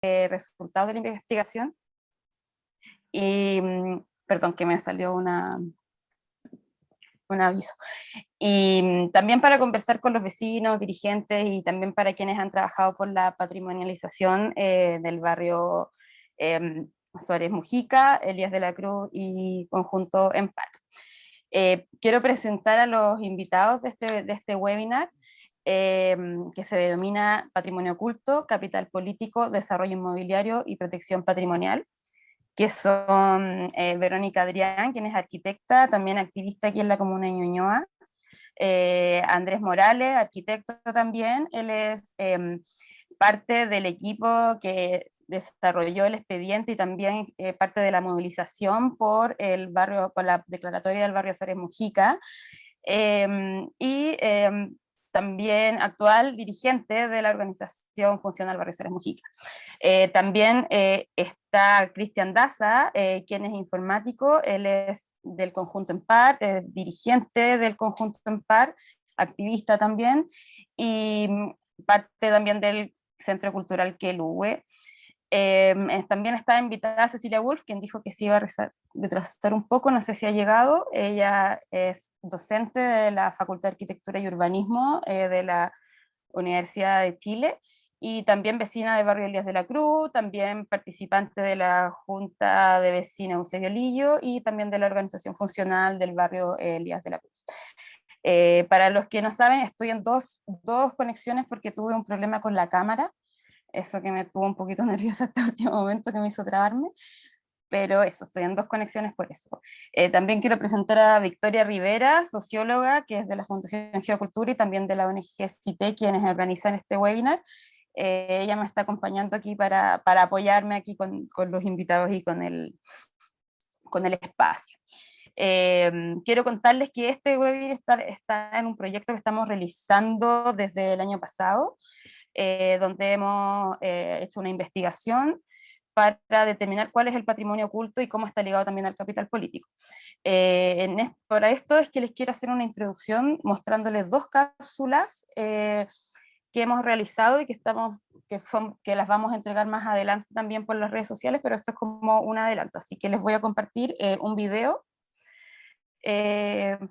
resultados de la investigación. Y, perdón, que me salió un aviso. Y también para conversar con los vecinos, dirigentes y también para quienes han trabajado por la patrimonialización del barrio Suárez Mujica, Elías de la Cruz y Conjunto Empar. Quiero presentar a los invitados de este webinar, que se denomina Patrimonio Oculto, Capital Político, Desarrollo Inmobiliario y Protección Patrimonial, que son Verónica Adrián, quien es arquitecta, también activista aquí en la comuna de Ñuñoa, Andrés Morales, arquitecto también, él es parte del equipo que desarrolló el expediente y también parte de la movilización por la declaratoria del barrio Suárez Mujica, y también actual dirigente de la organización funcional Barrio Suárez Mujica. También está Cristian Daza, quien es informático, él es del Conjunto Empar, dirigente del Conjunto Empar, activista también, y parte también del Centro Cultural Queluhue. También está invitada Cecilia Wolf, quien dijo que se iba a retrasar un poco, no sé si ha llegado. Ella es docente de la Facultad de Arquitectura y Urbanismo de la Universidad de Chile, y también vecina del barrio Elías de la Cruz, también participante de la Junta de Vecinos Eusebio Lillo y también de la organización funcional del barrio Elías de la Cruz. Para los que no saben, estoy en dos conexiones porque tuve un problema con la cámara, eso que me tuvo un poquito nerviosa hasta el último momento, que me hizo trabarme, pero eso, estoy en dos conexiones por eso. También quiero presentar a Victoria Rivera, socióloga, que es de la Fundación Geocultura y también de la ONG CITE, quienes organizan este webinar. Ella me está acompañando aquí para apoyarme aquí con los invitados y con el espacio. Quiero contarles que este webinar está en un proyecto que estamos realizando desde el año pasado, donde hemos hecho una investigación para determinar cuál es el patrimonio oculto y cómo está ligado también al capital político. Para esto es que les quiero hacer una introducción mostrándoles dos cápsulas que hemos realizado y que las vamos a entregar más adelante también por las redes sociales, pero esto es como un adelanto, así que les voy a compartir un video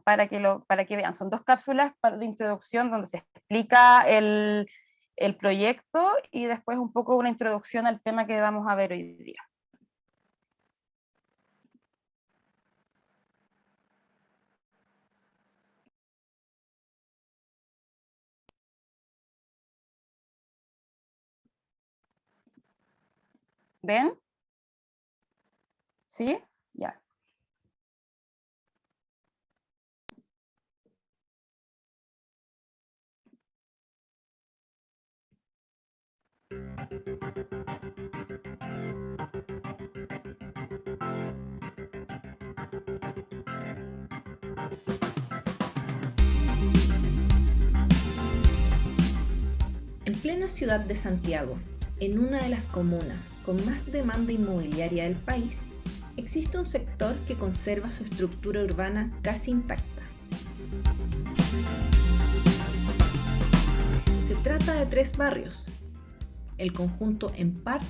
para que vean. Son dos cápsulas de introducción donde se explica el proyecto y después un poco una introducción al tema que vamos a ver hoy día. ¿Ven? ¿Sí? Ya. En plena ciudad de Santiago, en una de las comunas con más demanda inmobiliaria del país, existe un sector que conserva su estructura urbana casi intacta. Se trata de tres barrios: el Conjunto Empar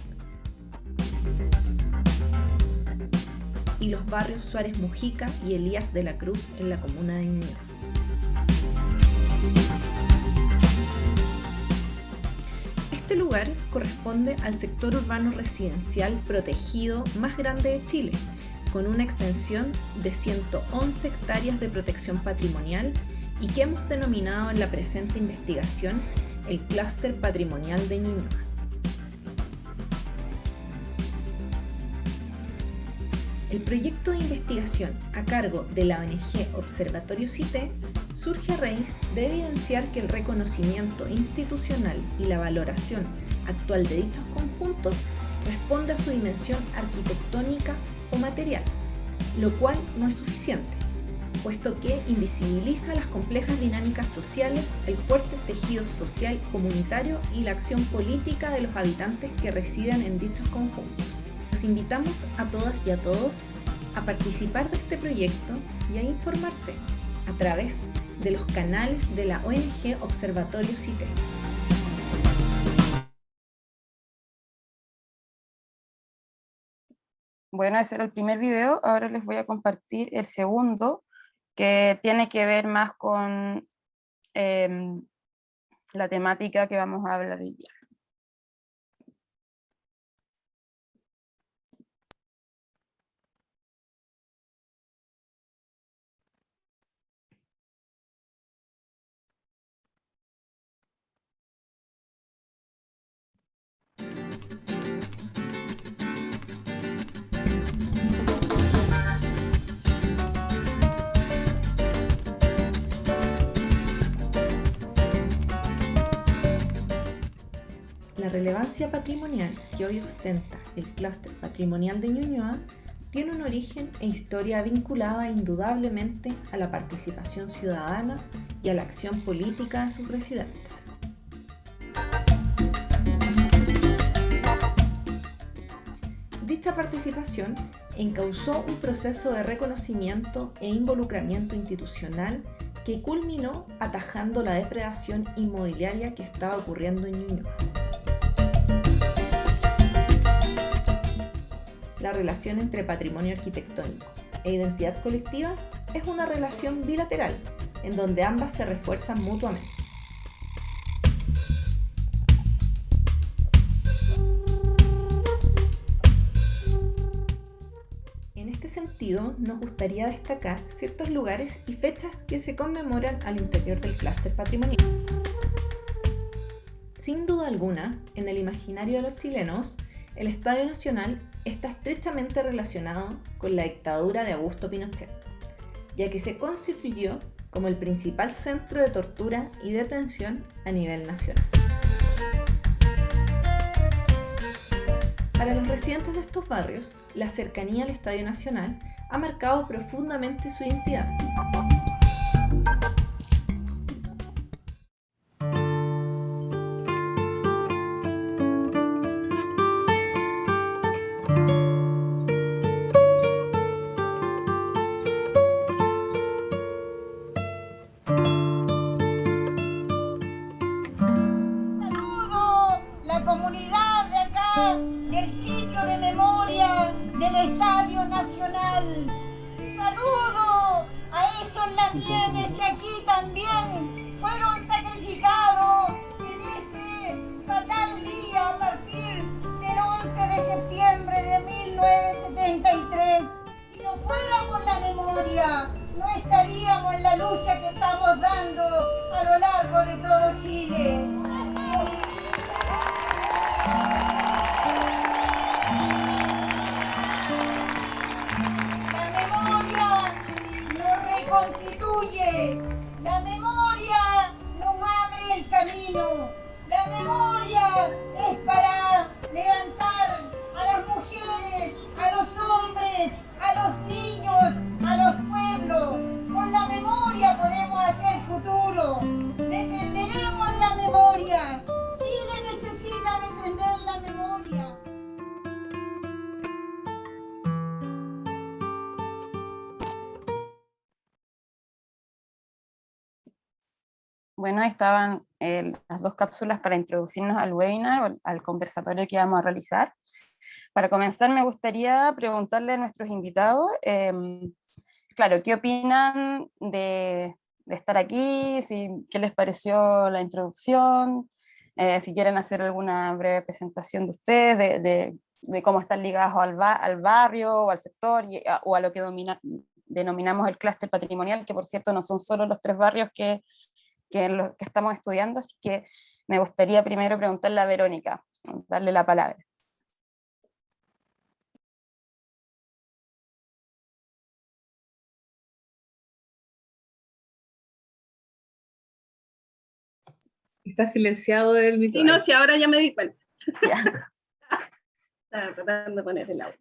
y los barrios Suárez Mujica y Elías de la Cruz en la comuna de Ñuñoa. Este lugar corresponde al sector urbano residencial protegido más grande de Chile, con una extensión de 111 hectáreas de protección patrimonial y que hemos denominado en la presente investigación el Clúster Patrimonial de Ñuñoa. El proyecto de investigación a cargo de la ONG Observatorio CITE surge a raíz de evidenciar que el reconocimiento institucional y la valoración actual de dichos conjuntos responde a su dimensión arquitectónica o material, lo cual no es suficiente, puesto que invisibiliza las complejas dinámicas sociales, el fuerte tejido social comunitario y la acción política de los habitantes que residen en dichos conjuntos. Los invitamos a todas y a todos a participar de este proyecto y a informarse a través de los canales de la ONG Observatorio CITE. Bueno, ese era el primer video, ahora les voy a compartir el segundo, que tiene que ver más con la temática que vamos a hablar hoy día. La relevancia patrimonial que hoy ostenta el clúster patrimonial de Ñuñoa tiene un origen e historia vinculada indudablemente a la participación ciudadana y a la acción política de sus residentes. Dicha participación encauzó un proceso de reconocimiento e involucramiento institucional que culminó atajando la depredación inmobiliaria que estaba ocurriendo en Ñuñoa. La relación entre patrimonio arquitectónico e identidad colectiva es una relación bilateral, en donde ambas se refuerzan mutuamente. En este sentido, nos gustaría destacar ciertos lugares y fechas que se conmemoran al interior del clúster patrimonial. Sin duda alguna, en el imaginario de los chilenos, el Estadio Nacional está estrechamente relacionado con la dictadura de Augusto Pinochet, ya que se constituyó como el principal centro de tortura y detención a nivel nacional. Para los residentes de estos barrios, la cercanía al Estadio Nacional ha marcado profundamente su identidad. Comunidad de acá, del sitio de memoria del Estadio Nacional. Saludo a esos lamienes que aquí también fueron sacrificados en ese fatal día a partir del 11 de septiembre de 1973. Si no fuera por la memoria, no estaríamos en la lucha que estamos dando a lo largo de todo Chile. La memoria nos reconstituye, la memoria nos abre el camino, la memoria es para levantar a las mujeres, a los hombres, a los niños, a los pueblos. Con la memoria podemos hacer futuro, defenderemos la memoria. Chile necesita defender la memoria. Bueno, estaban las dos cápsulas para introducirnos al webinar, al conversatorio que vamos a realizar. Para comenzar, me gustaría preguntarle a nuestros invitados, claro, ¿qué opinan de estar aquí? ¿Qué les pareció la introducción? Si quieren hacer alguna breve presentación de ustedes, de cómo están ligados al barrio o al sector o a lo que denominamos el clúster patrimonial, que por cierto no son solo los 3 barrios que estamos estudiando, así que me gustaría primero preguntarle a Verónica, darle la palabra. Está silenciado el micrófono. Sí, no, sí, ahora ya me di cuenta. Ya. Estaba tratando de poner el audio.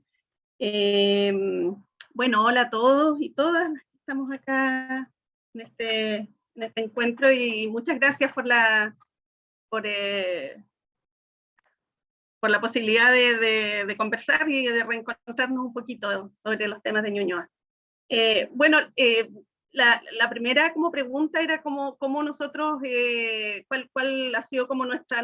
Bueno, hola a todos y todas las que estamos acá en este encuentro, y muchas gracias por la posibilidad de conversar y de reencontrarnos un poquito sobre los temas de Ñuñoa. Bueno, la primera como pregunta era cómo nosotros, cuál ha sido como nuestra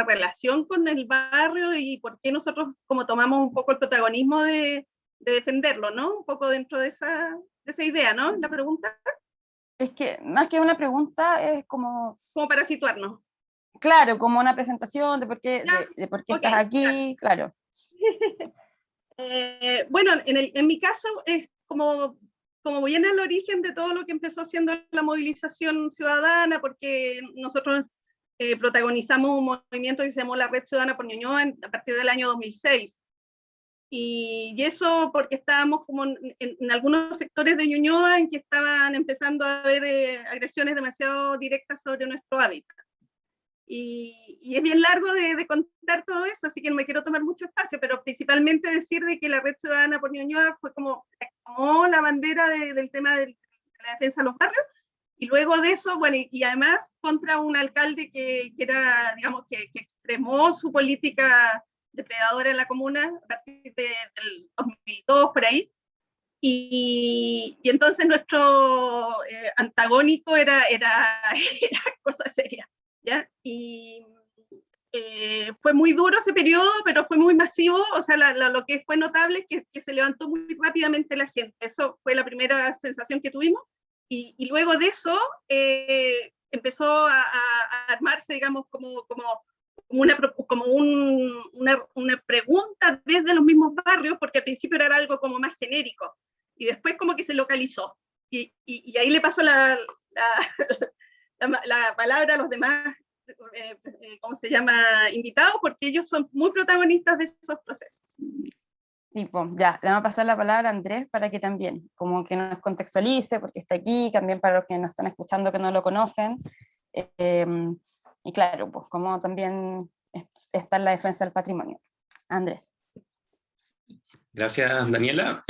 relación con el barrio y por qué nosotros como tomamos un poco el protagonismo de defenderlo, ¿no? Un poco dentro de esa idea, ¿no? La pregunta. Es que más que una pregunta es como... Como para situarnos. Claro, como una presentación de por qué, de por qué estás aquí, claro. Bueno, en mi caso es como viene el origen de todo lo que empezó siendo la movilización ciudadana, porque nosotros protagonizamos un movimiento que se llamó la Red Ciudadana por Ñuñoa a partir del año 2006. Y eso porque estábamos como en algunos sectores de Ñuñoa en que estaban empezando a haber agresiones demasiado directas sobre nuestro hábitat. Y es bien largo de contar todo eso, así que no me quiero tomar mucho espacio, pero principalmente decir de que la Red Ciudadana por Ñuñoa fue como la bandera del tema de la defensa de los barrios, y luego de eso, bueno, y además contra un alcalde que era, digamos, que extremó su política depredadora en la comuna a partir del 2002, por ahí, y entonces nuestro antagónico era cosa seria, ¿ya? Y fue muy duro ese periodo, pero fue muy masivo, o sea, lo que fue notable es que se levantó muy rápidamente la gente, eso fue la primera sensación que tuvimos, y luego de eso empezó a armarse, digamos, como una pregunta desde los mismos barrios, porque al principio era algo como más genérico, y después como que se localizó, y ahí le pasó la palabra a los demás, ¿cómo se llama?, invitados, porque ellos son muy protagonistas de esos procesos. Sí, pues, ya, le vamos a pasar la palabra a Andrés para que también, como que nos contextualice, porque está aquí, también para los que nos están escuchando que no lo conocen, y claro, pues como también está en la defensa del patrimonio. Andrés. Gracias, Daniela.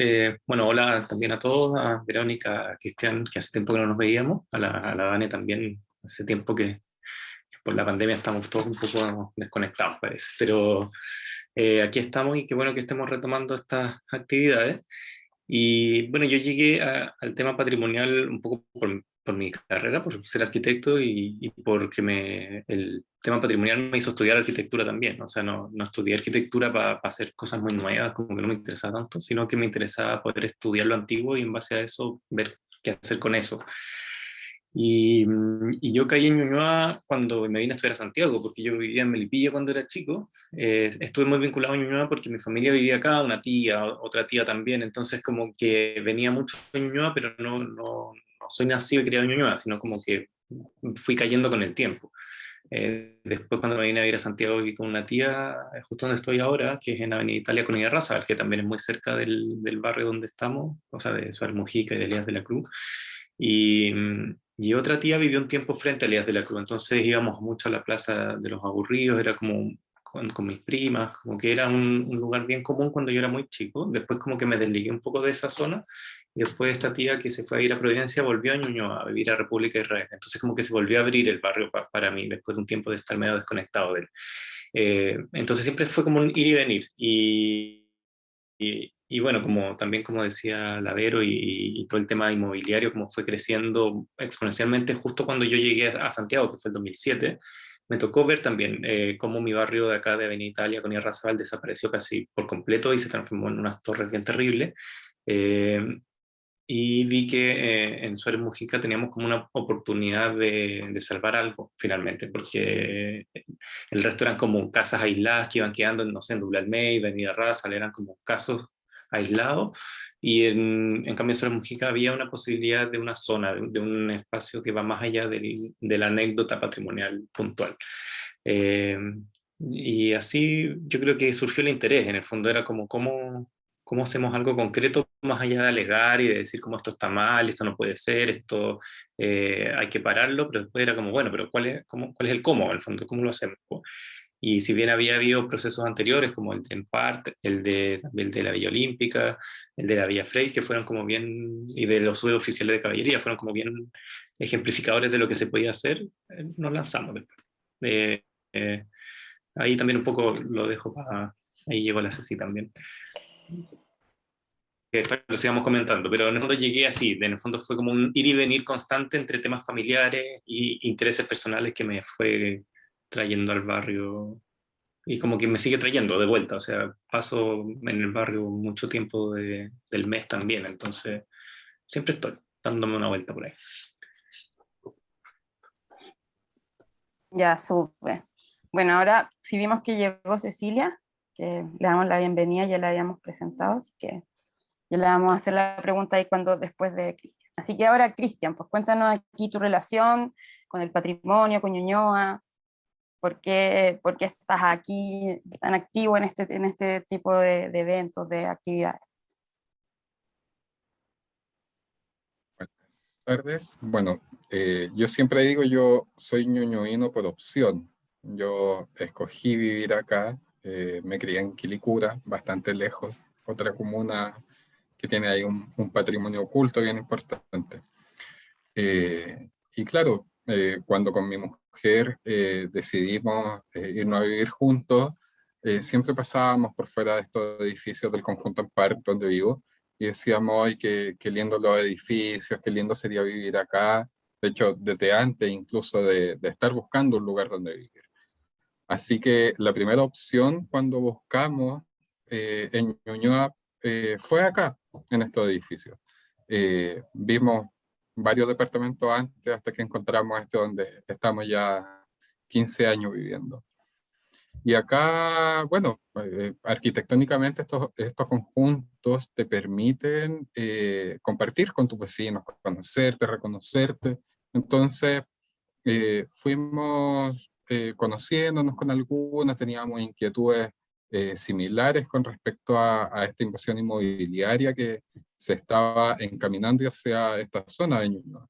Bueno, hola también a todos, a Verónica, a Cristian, que hace tiempo que no nos veíamos, a la Dani también, hace tiempo que por la pandemia estamos todos un poco desconectados, parece, pero aquí estamos y qué bueno que estemos retomando estas actividades. Y bueno, yo llegué al tema patrimonial un poco por mi carrera, por ser arquitecto y porque el tema patrimonial me hizo estudiar arquitectura también. O sea, no estudié arquitectura para hacer cosas muy nuevas, como que no me interesaba tanto, sino que me interesaba poder estudiar lo antiguo y en base a eso ver qué hacer con eso. Y yo caí en Ñuñoa cuando me vine a estudiar a Santiago, porque yo vivía en Melipilla cuando era chico. Estuve muy vinculado a Ñuñoa porque mi familia vivía acá, una tía, otra tía también, entonces como que venía mucho a Ñuñoa, pero no soy nacido y criado en Ñuñoa, sino como que fui cayendo con el tiempo. Después cuando me vine a vivir a Santiago viví con una tía, justo donde estoy ahora, que es en Avenida Italia con Irarrázaval, que también es muy cerca del barrio donde estamos, o sea, de Suárez Mujica y de Elías de la Cruz. Y otra tía vivió un tiempo frente a Elías de la Cruz, entonces íbamos mucho a la Plaza de los Aburridos, era como con mis primas, como que era un lugar bien común cuando yo era muy chico. Después como que me desligué un poco de esa zona, y después esta tía que se fue a ir a Providencia volvió a Ñuñoa a vivir a República de Israel, entonces como que se volvió a abrir el barrio para mí, después de un tiempo de estar medio desconectado de él. Entonces siempre fue como un ir y venir, y bueno, también como decía Lavero y todo el tema inmobiliario, como fue creciendo exponencialmente justo cuando yo llegué a Santiago, que fue el 2007, me tocó ver también cómo mi barrio de acá de Avenida Italia con Irarrázaval desapareció casi por completo y se transformó en unas torres bien terribles. Y vi que en Suárez Mujica teníamos como una oportunidad de salvar algo, finalmente, porque el resto eran como casas aisladas que iban quedando, no sé, en Doble Almeida, en Irarrázaval, eran como casos aislados, y en cambio en Suárez Mujica había una posibilidad de una zona, de un espacio que va más allá de la anécdota patrimonial puntual. Y así yo creo que surgió el interés, en el fondo era como cómo hacemos algo concreto más allá de alegar y de decir cómo esto está mal, esto no puede ser, esto hay que pararlo, pero después era como, bueno, pero ¿cuál es el cómo, en el fondo? ¿Cómo lo hacemos? Y si bien había habido procesos anteriores, como el de Empart, el de la Villa Olímpica, el de la Villa Frey, que fueron como bien, y de los suboficiales de caballería, fueron como bien ejemplificadores de lo que se podía hacer, nos lanzamos después. Ahí también un poco lo dejo ahí llegó la Ceci también. Que después lo sigamos comentando, pero en el fondo llegué así, en el fondo fue como un ir y venir constante entre temas familiares y intereses personales que me fue trayendo al barrio y como que me sigue trayendo de vuelta, o sea, paso en el barrio mucho tiempo del mes también, entonces siempre estoy dándome una vuelta por ahí. Ya, súper. Bueno, ahora si vimos que llegó Cecilia, que le damos la bienvenida, ya la habíamos presentado, así que ya le vamos a hacer la pregunta ahí después de Cristian. Así que ahora, Cristian, pues cuéntanos aquí tu relación con el patrimonio, con Ñuñoa, por qué estás aquí tan activo en este tipo de eventos, de actividades. Buenas tardes. Bueno, yo siempre digo, yo soy ñuñoíno por opción. Yo escogí vivir acá, me crié en Quilicura, bastante lejos, otra comuna que tiene ahí un patrimonio oculto bien importante. Y claro, cuando con mi mujer decidimos irnos a vivir juntos, siempre pasábamos por fuera de estos edificios del conjunto Ampar, donde vivo, y decíamos, ¡ay, qué lindo los edificios, qué lindo sería vivir acá! De hecho, desde antes incluso de estar buscando un lugar donde vivir. Así que la primera opción cuando buscamos en Ñuñoa fue acá, en estos edificios. Vimos varios departamentos antes hasta que encontramos este donde estamos ya 15 años viviendo. Y acá, bueno, arquitectónicamente estos conjuntos te permiten compartir con tus vecinos, conocerte, reconocerte. Entonces, fuimos conociéndonos con algunas, teníamos inquietudes similares con respecto a esta invasión inmobiliaria que se estaba encaminando hacia esta zona de Ñuñoa,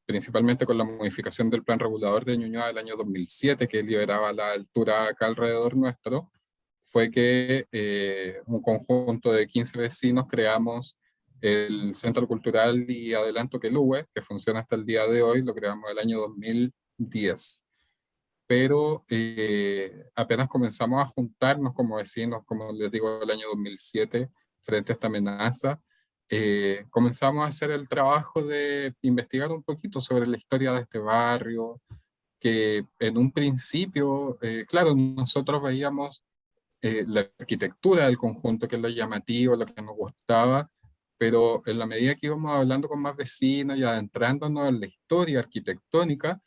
principalmente con la modificación del plan regulador de Ñuñoa del año 2007, que liberaba la altura acá alrededor nuestro. Fue que un conjunto de 15 vecinos creamos el Centro Cultural y Adelanto Queluhue, que funciona hasta el día de hoy, lo creamos el año 2010. Pero apenas comenzamos a juntarnos como vecinos, como les digo, el año 2007, frente a esta amenaza, comenzamos a hacer el trabajo de investigar un poquito sobre la historia de este barrio, que en un principio, claro, nosotros veíamos la arquitectura del conjunto, que es lo llamativo, lo que nos gustaba, pero en la medida que íbamos hablando con más vecinos y adentrándonos en la historia arquitectónica,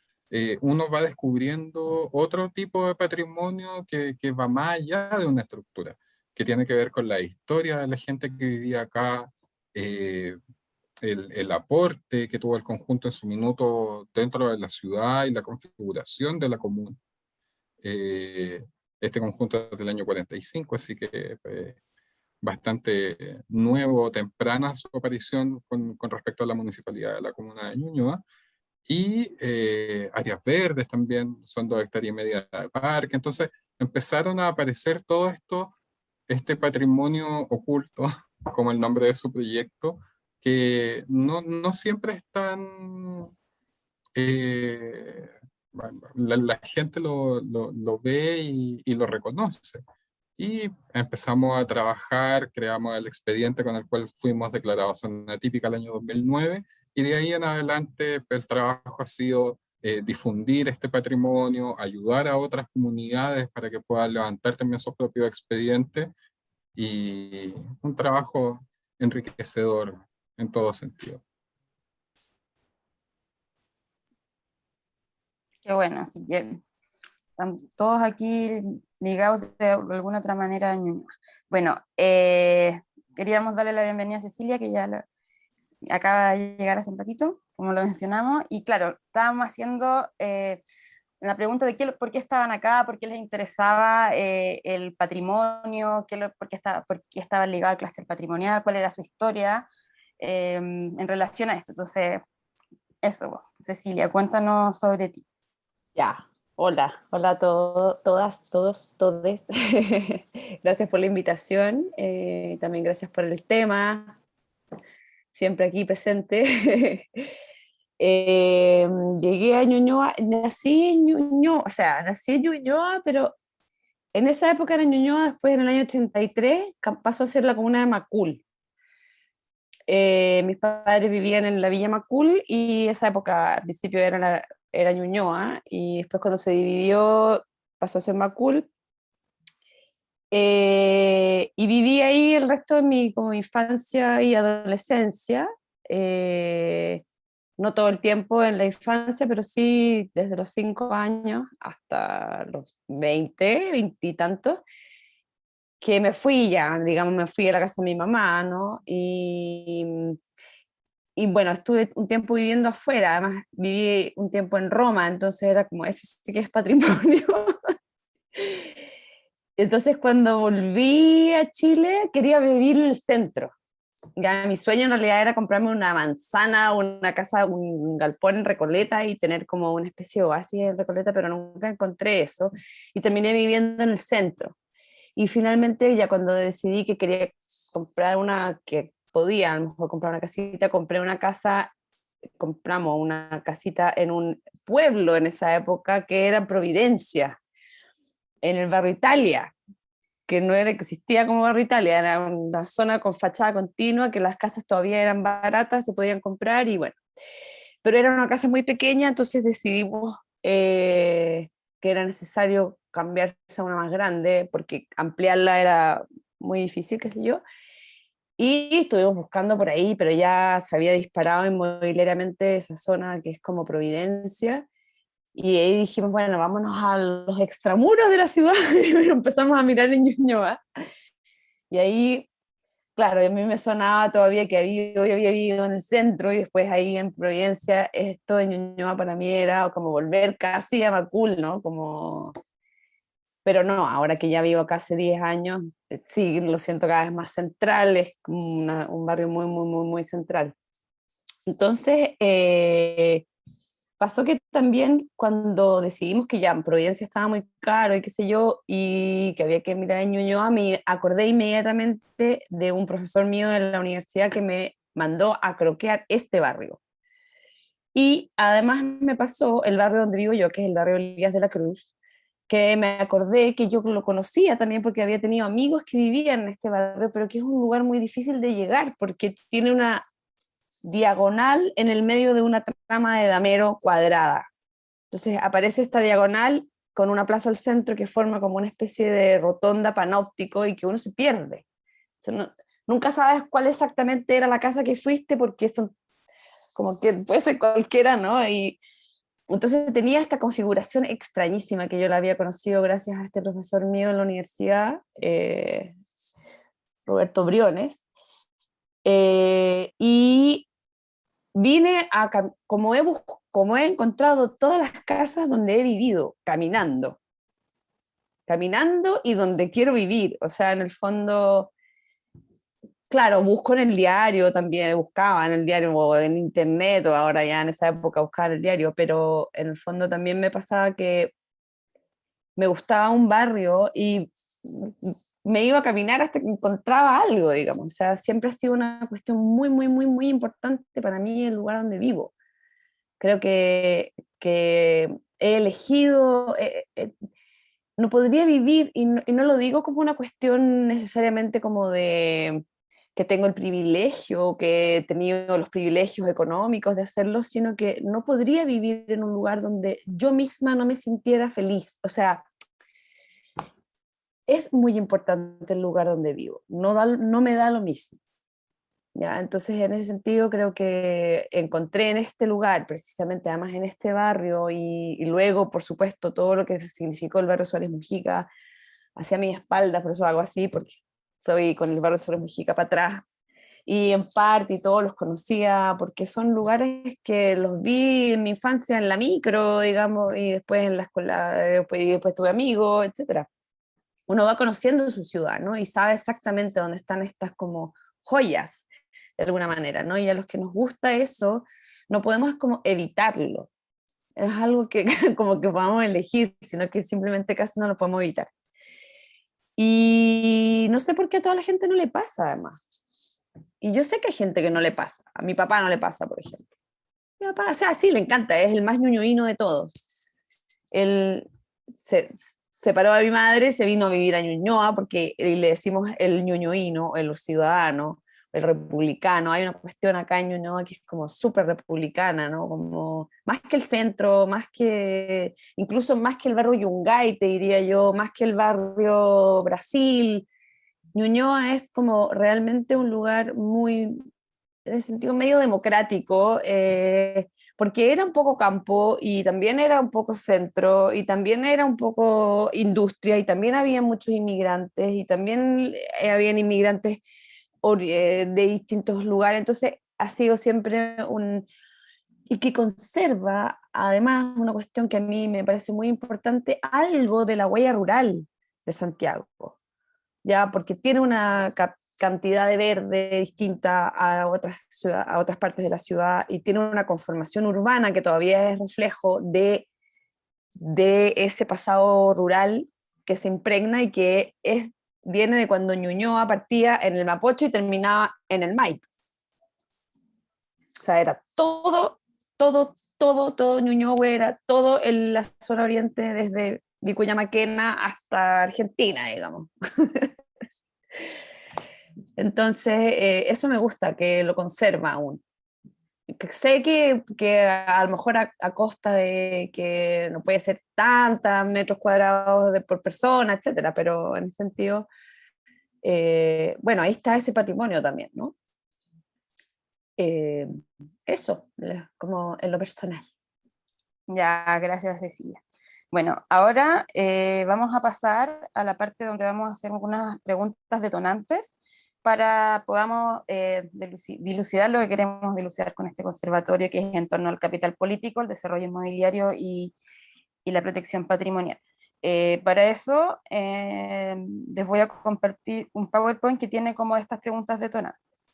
uno va descubriendo otro tipo de patrimonio que va más allá de una estructura, que tiene que ver con la historia de la gente que vivía acá, el aporte que tuvo el conjunto en su minuto dentro de la ciudad y la configuración de la comuna. Este conjunto es del año 45, así que bastante nuevo, temprana su aparición con respecto a la municipalidad de la comuna de Ñuñoa. Y áreas verdes también, son 2,5 hectáreas de parque. Entonces empezaron a aparecer todo esto, este patrimonio oculto, como el nombre de su proyecto, que no siempre es tan... la gente lo ve y lo reconoce. Y empezamos a trabajar, creamos el expediente con el cual fuimos declarados zona típica el año 2009, y de ahí en adelante el trabajo ha sido difundir este patrimonio, ayudar a otras comunidades para que puedan levantar también sus propios expedientes, y un trabajo enriquecedor en todo sentido. Qué bueno, así que están todos aquí ligados de alguna otra manera a Ñuñoa. Bueno, queríamos darle la bienvenida a Cecilia, que ya acaba de llegar hace un ratito, como lo mencionamos, y claro, estábamos haciendo la pregunta de por qué estaban acá, por qué les interesaba el patrimonio, por qué estaban ligados al clúster patrimonial, cuál era su historia en relación a esto. Entonces, eso, Cecilia, cuéntanos sobre ti. Ya, hola a todas, todos, todes. Gracias por la invitación, también gracias por el tema, siempre aquí presente. Llegué a Ñuñoa, nací en Ñuñoa, pero en esa época era Ñuñoa, después en el año 83 pasó a ser la comuna de Macul. Mis padres vivían en la Villa Macul y esa época al principio era Ñuñoa, y después cuando se dividió pasó a ser Macul. Y viví ahí el resto de mi como infancia y adolescencia, no todo el tiempo en la infancia, pero sí desde los 5 años hasta los 20 y tantos, que me fui ya, digamos, me fui a la casa de mi mamá, ¿no? Y bueno, estuve un tiempo viviendo afuera, además viví un tiempo en Roma, entonces era como, eso sí que es patrimonio. Entonces cuando volví a Chile quería vivir en el centro. Ya, mi sueño en realidad era comprarme una manzana, una casa, un galpón en Recoleta y tener como una especie de oasis en Recoleta, pero nunca encontré eso. Y terminé viviendo en el centro. Y finalmente ya cuando decidí que quería comprar una, que podía a lo mejor comprar una casita, compré una casa, compramos una casita en un pueblo en esa época que era Providencia, en el barrio Italia, que no era, que existía como barrio Italia, era una zona con fachada continua, que las casas todavía eran baratas, se podían comprar y bueno, pero era una casa muy pequeña, entonces decidimos que era necesario cambiarse a una más grande, porque ampliarla era muy difícil, qué sé yo, y estuvimos buscando por ahí, pero ya se había disparado inmobiliariamente esa zona que es como Providencia. Y ahí dijimos, bueno, vámonos a los extramuros de la ciudad, y empezamos a mirar en Ñuñoa. Y ahí, claro, a mí me sonaba todavía que yo había vivido en el centro y después ahí en Providencia, esto de Ñuñoa para mí era como volver casi a Macul, ¿no? Como... Pero no, ahora que ya vivo acá hace 10 años, sí, lo siento cada vez más central, es como un barrio muy, muy, muy, muy central. Entonces, pasó que también cuando decidimos que ya en Providencia estaba muy caro y qué sé yo, y que había que mirar en Ñuñoa, me acordé inmediatamente de un profesor mío de la universidad que me mandó a croquear este barrio. Y además me pasó el barrio donde vivo yo, que es el barrio Elías de la Cruz, que me acordé que yo lo conocía también porque había tenido amigos que vivían en este barrio, pero que es un lugar muy difícil de llegar porque tiene una diagonal en el medio de una trama de damero cuadrada. Entonces aparece esta diagonal con una plaza al centro que forma como una especie de rotonda panóptico y que uno se pierde. O sea, nunca sabes cuál exactamente era la casa que fuiste porque son como que puede ser cualquiera, ¿no? Y entonces tenía esta configuración extrañísima que yo la había conocido gracias a este profesor mío en la universidad, Roberto Briones, y vine a, como he encontrado todas las casas donde he vivido, caminando y donde quiero vivir, o sea, en el fondo, claro, busco en el diario también, buscaba en el diario o en internet, o ahora ya en esa época buscaba en el diario, pero en el fondo también me pasaba que me gustaba un barrio y me iba a caminar hasta que encontraba algo, digamos. O sea, siempre ha sido una cuestión muy, muy, muy, muy importante para mí el lugar donde vivo. Creo que he elegido, no podría vivir, y no lo digo como una cuestión necesariamente como de que tengo el privilegio, que he tenido los privilegios económicos de hacerlo, sino que no podría vivir en un lugar donde yo misma no me sintiera feliz. O sea, es muy importante el lugar donde vivo, no me da lo mismo. ¿Ya? Entonces, en ese sentido, creo que encontré en este lugar, precisamente además en este barrio, y luego, por supuesto, todo lo que significó el barrio Suárez Mujica hacia mi espalda, por eso hago así, porque estoy con el barrio Suárez Mujica para atrás, y en parte y todos los conocía, porque son lugares que los vi en mi infancia en la micro, digamos, y después en la escuela, después tuve amigos, etc. Uno va conociendo su ciudad, ¿no? Y sabe exactamente dónde están estas como joyas, de alguna manera, ¿no? Y a los que nos gusta eso, no podemos como evitarlo. Es algo que como que podamos elegir, sino que simplemente casi no lo podemos evitar. Y no sé por qué a toda la gente no le pasa, además. Y yo sé que hay gente que no le pasa. A mi papá no le pasa, por ejemplo. Mi papá, o sea, sí, le encanta, es el más ñuñuino de todos. Él se separó de mi madre, se vino a vivir a Ñuñoa, porque le decimos el ñuñuino, el ciudadano, el republicano. Hay una cuestión acá en Ñuñoa que es como súper republicana, ¿no? Como, más que el centro, incluso más que el barrio Yungay, te diría yo, más que el barrio Brasil. Ñuñoa es como realmente un lugar muy, en el sentido medio democrático, porque era un poco campo y también era un poco centro y también era un poco industria y también había muchos inmigrantes y también habían inmigrantes de distintos lugares, entonces ha sido siempre y que conserva además una cuestión que a mí me parece muy importante, algo de la huella rural de Santiago, ya porque tiene una cantidad de verde distinta a otras partes de la ciudad y tiene una conformación urbana que todavía es reflejo de ese pasado rural que se impregna y que viene de cuando Ñuñoa partía en el Mapocho y terminaba en el Maipo. O sea, era todo Ñuñoa, era todo en la zona oriente, desde Vicuña Maquena hasta Argentina, digamos. Entonces, eso me gusta, que lo conserva aún. Sé que a lo mejor a costa de que no puede ser tantos metros cuadrados por persona, etcétera, pero en ese sentido, bueno, ahí está ese patrimonio también, ¿no? Eso, como en lo personal. Ya, gracias Cecilia. Bueno, ahora vamos a pasar a la parte donde vamos a hacer algunas preguntas detonantes para podamos dilucidar lo que queremos dilucidar con este conservatorio, que es en torno al capital político, el desarrollo inmobiliario y la protección patrimonial. Para eso les voy a compartir un PowerPoint que tiene como estas preguntas detonantes.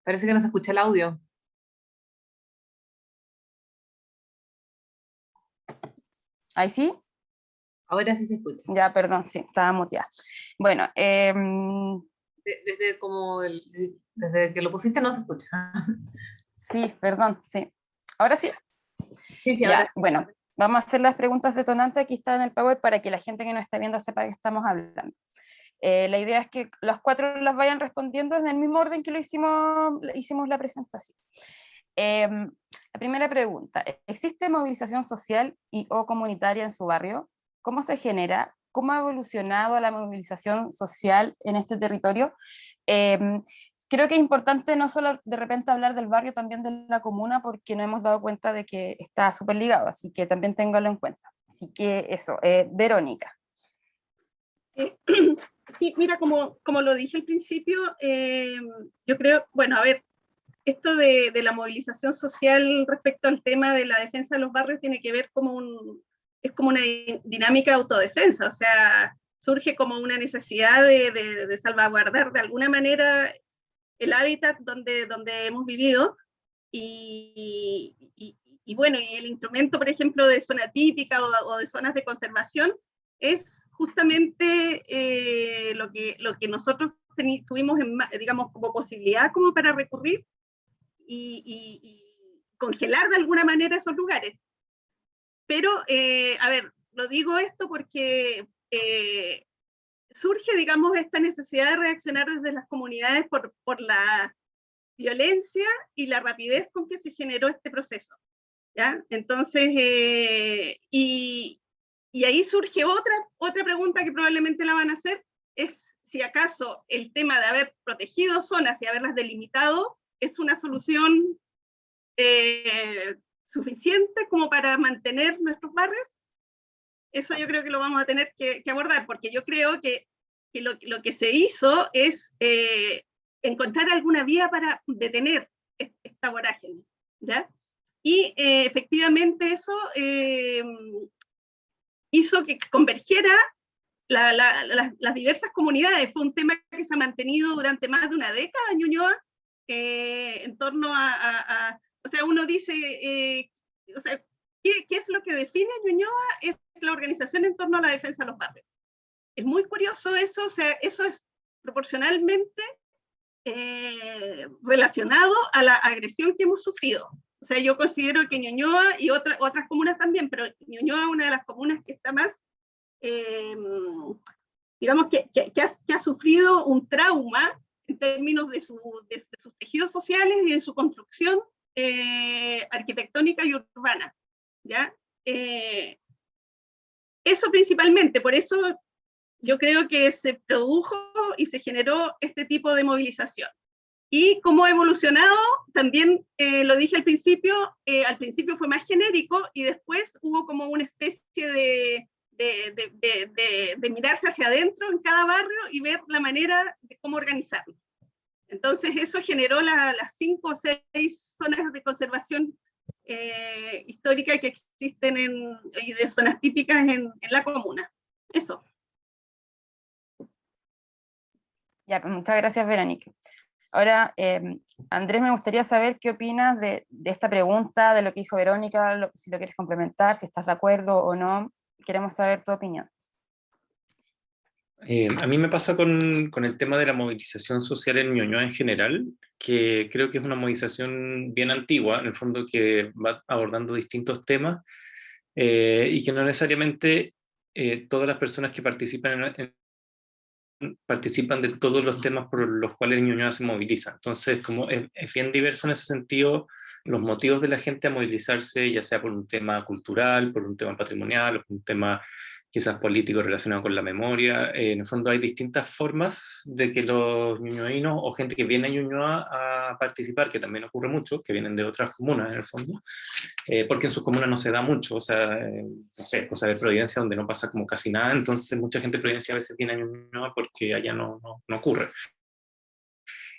Parece que no se escucha el audio. ¿Ahí sí? Ahora sí se escucha. Ya, perdón, sí, estaba muteada. Bueno, desde que lo pusiste no se escucha. sí, perdón, sí. ¿Ahora sí? Sí, Ya, ahora. bueno, vamos a hacer las preguntas detonantes, aquí está en el PowerPoint para que la gente que nos está viendo sepa que estamos hablando. La idea es que los 4 las vayan respondiendo en el mismo orden que hicimos la presentación. La primera pregunta, ¿existe movilización social o comunitaria en su barrio? ¿Cómo se genera? ¿Cómo ha evolucionado la movilización social en este territorio? Creo que es importante no solo de repente hablar del barrio, también de la comuna, porque nos hemos dado cuenta de que está súper ligado, así que también ténganlo en cuenta. Así que eso, Verónica. Sí, mira, como lo dije al principio, yo creo, bueno, a ver, esto de la movilización social respecto al tema de la defensa de los barrios tiene que ver es como una dinámica de autodefensa, o sea, surge como una necesidad de salvaguardar de alguna manera el hábitat donde hemos vivido, y bueno, y el instrumento, por ejemplo, de zona típica o de zonas de conservación es justamente lo que nosotros tuvimos, digamos, como posibilidad como para recurrir y congelar de alguna manera esos lugares. Pero, a ver, lo digo esto porque surge, digamos, esta necesidad de reaccionar desde las comunidades por la violencia y la rapidez con que se generó este proceso, ¿ya? Entonces, y ahí surge otra pregunta que probablemente la van a hacer, es si acaso el tema de haber protegido zonas y haberlas delimitado es una solución suficiente como para mantener nuestros barrios. Eso yo creo que lo vamos a tener que abordar, porque yo creo que lo que se hizo es encontrar alguna vía para detener esta vorágine, ¿ya? Y efectivamente eso hizo que convergiera las diversas comunidades. Fue un tema que se ha mantenido durante más de una década en Ñuñoa, en torno o sea, uno dice, o sea, ¿qué es lo que define Ñuñoa? Es la organización en torno a la defensa de los barrios. Es muy curioso eso, o sea, eso es proporcionalmente relacionado a la agresión que hemos sufrido. O sea, yo considero que Ñuñoa y otras comunas también, pero Ñuñoa es una de las comunas que está más, digamos, que ha sufrido un trauma en términos de sus tejidos sociales y de su construcción arquitectónica y urbana, ¿ya? Eso principalmente, por eso yo creo que se produjo y se generó este tipo de movilización. Y cómo ha evolucionado, también lo dije al principio fue más genérico y después hubo como una especie de mirarse hacia adentro en cada barrio y ver la manera de cómo organizarlo. Entonces eso generó las 5 o 6 zonas de conservación histórica que existen y de zonas típicas en la comuna. Eso. Ya, pues muchas gracias, Verónica. Ahora, Andrés, me gustaría saber qué opinas de esta pregunta, de lo que dijo Verónica, si lo quieres complementar, si estás de acuerdo o no. Queremos saber tu opinión. A mí me pasa con el tema de la movilización social en Ñuñoa en general, que creo que es una movilización bien antigua, en el fondo que va abordando distintos temas, y que no necesariamente todas las personas que participan de todos los temas por los cuales Ñuñoa se moviliza. Entonces, como es bien diverso en ese sentido, los motivos de la gente a movilizarse, ya sea por un tema cultural, por un tema patrimonial, o por un tema quizás político relacionado con la memoria. En el fondo hay distintas formas de que los ñuñoínos o gente que viene a Ñuñoa a participar, que también ocurre mucho, que vienen de otras comunas en el fondo, porque en sus comunas no se da mucho, o sea, no sé, cosa de Providencia donde no pasa como casi nada, entonces mucha gente de Providencia a veces viene a Ñuñoa porque allá no ocurre.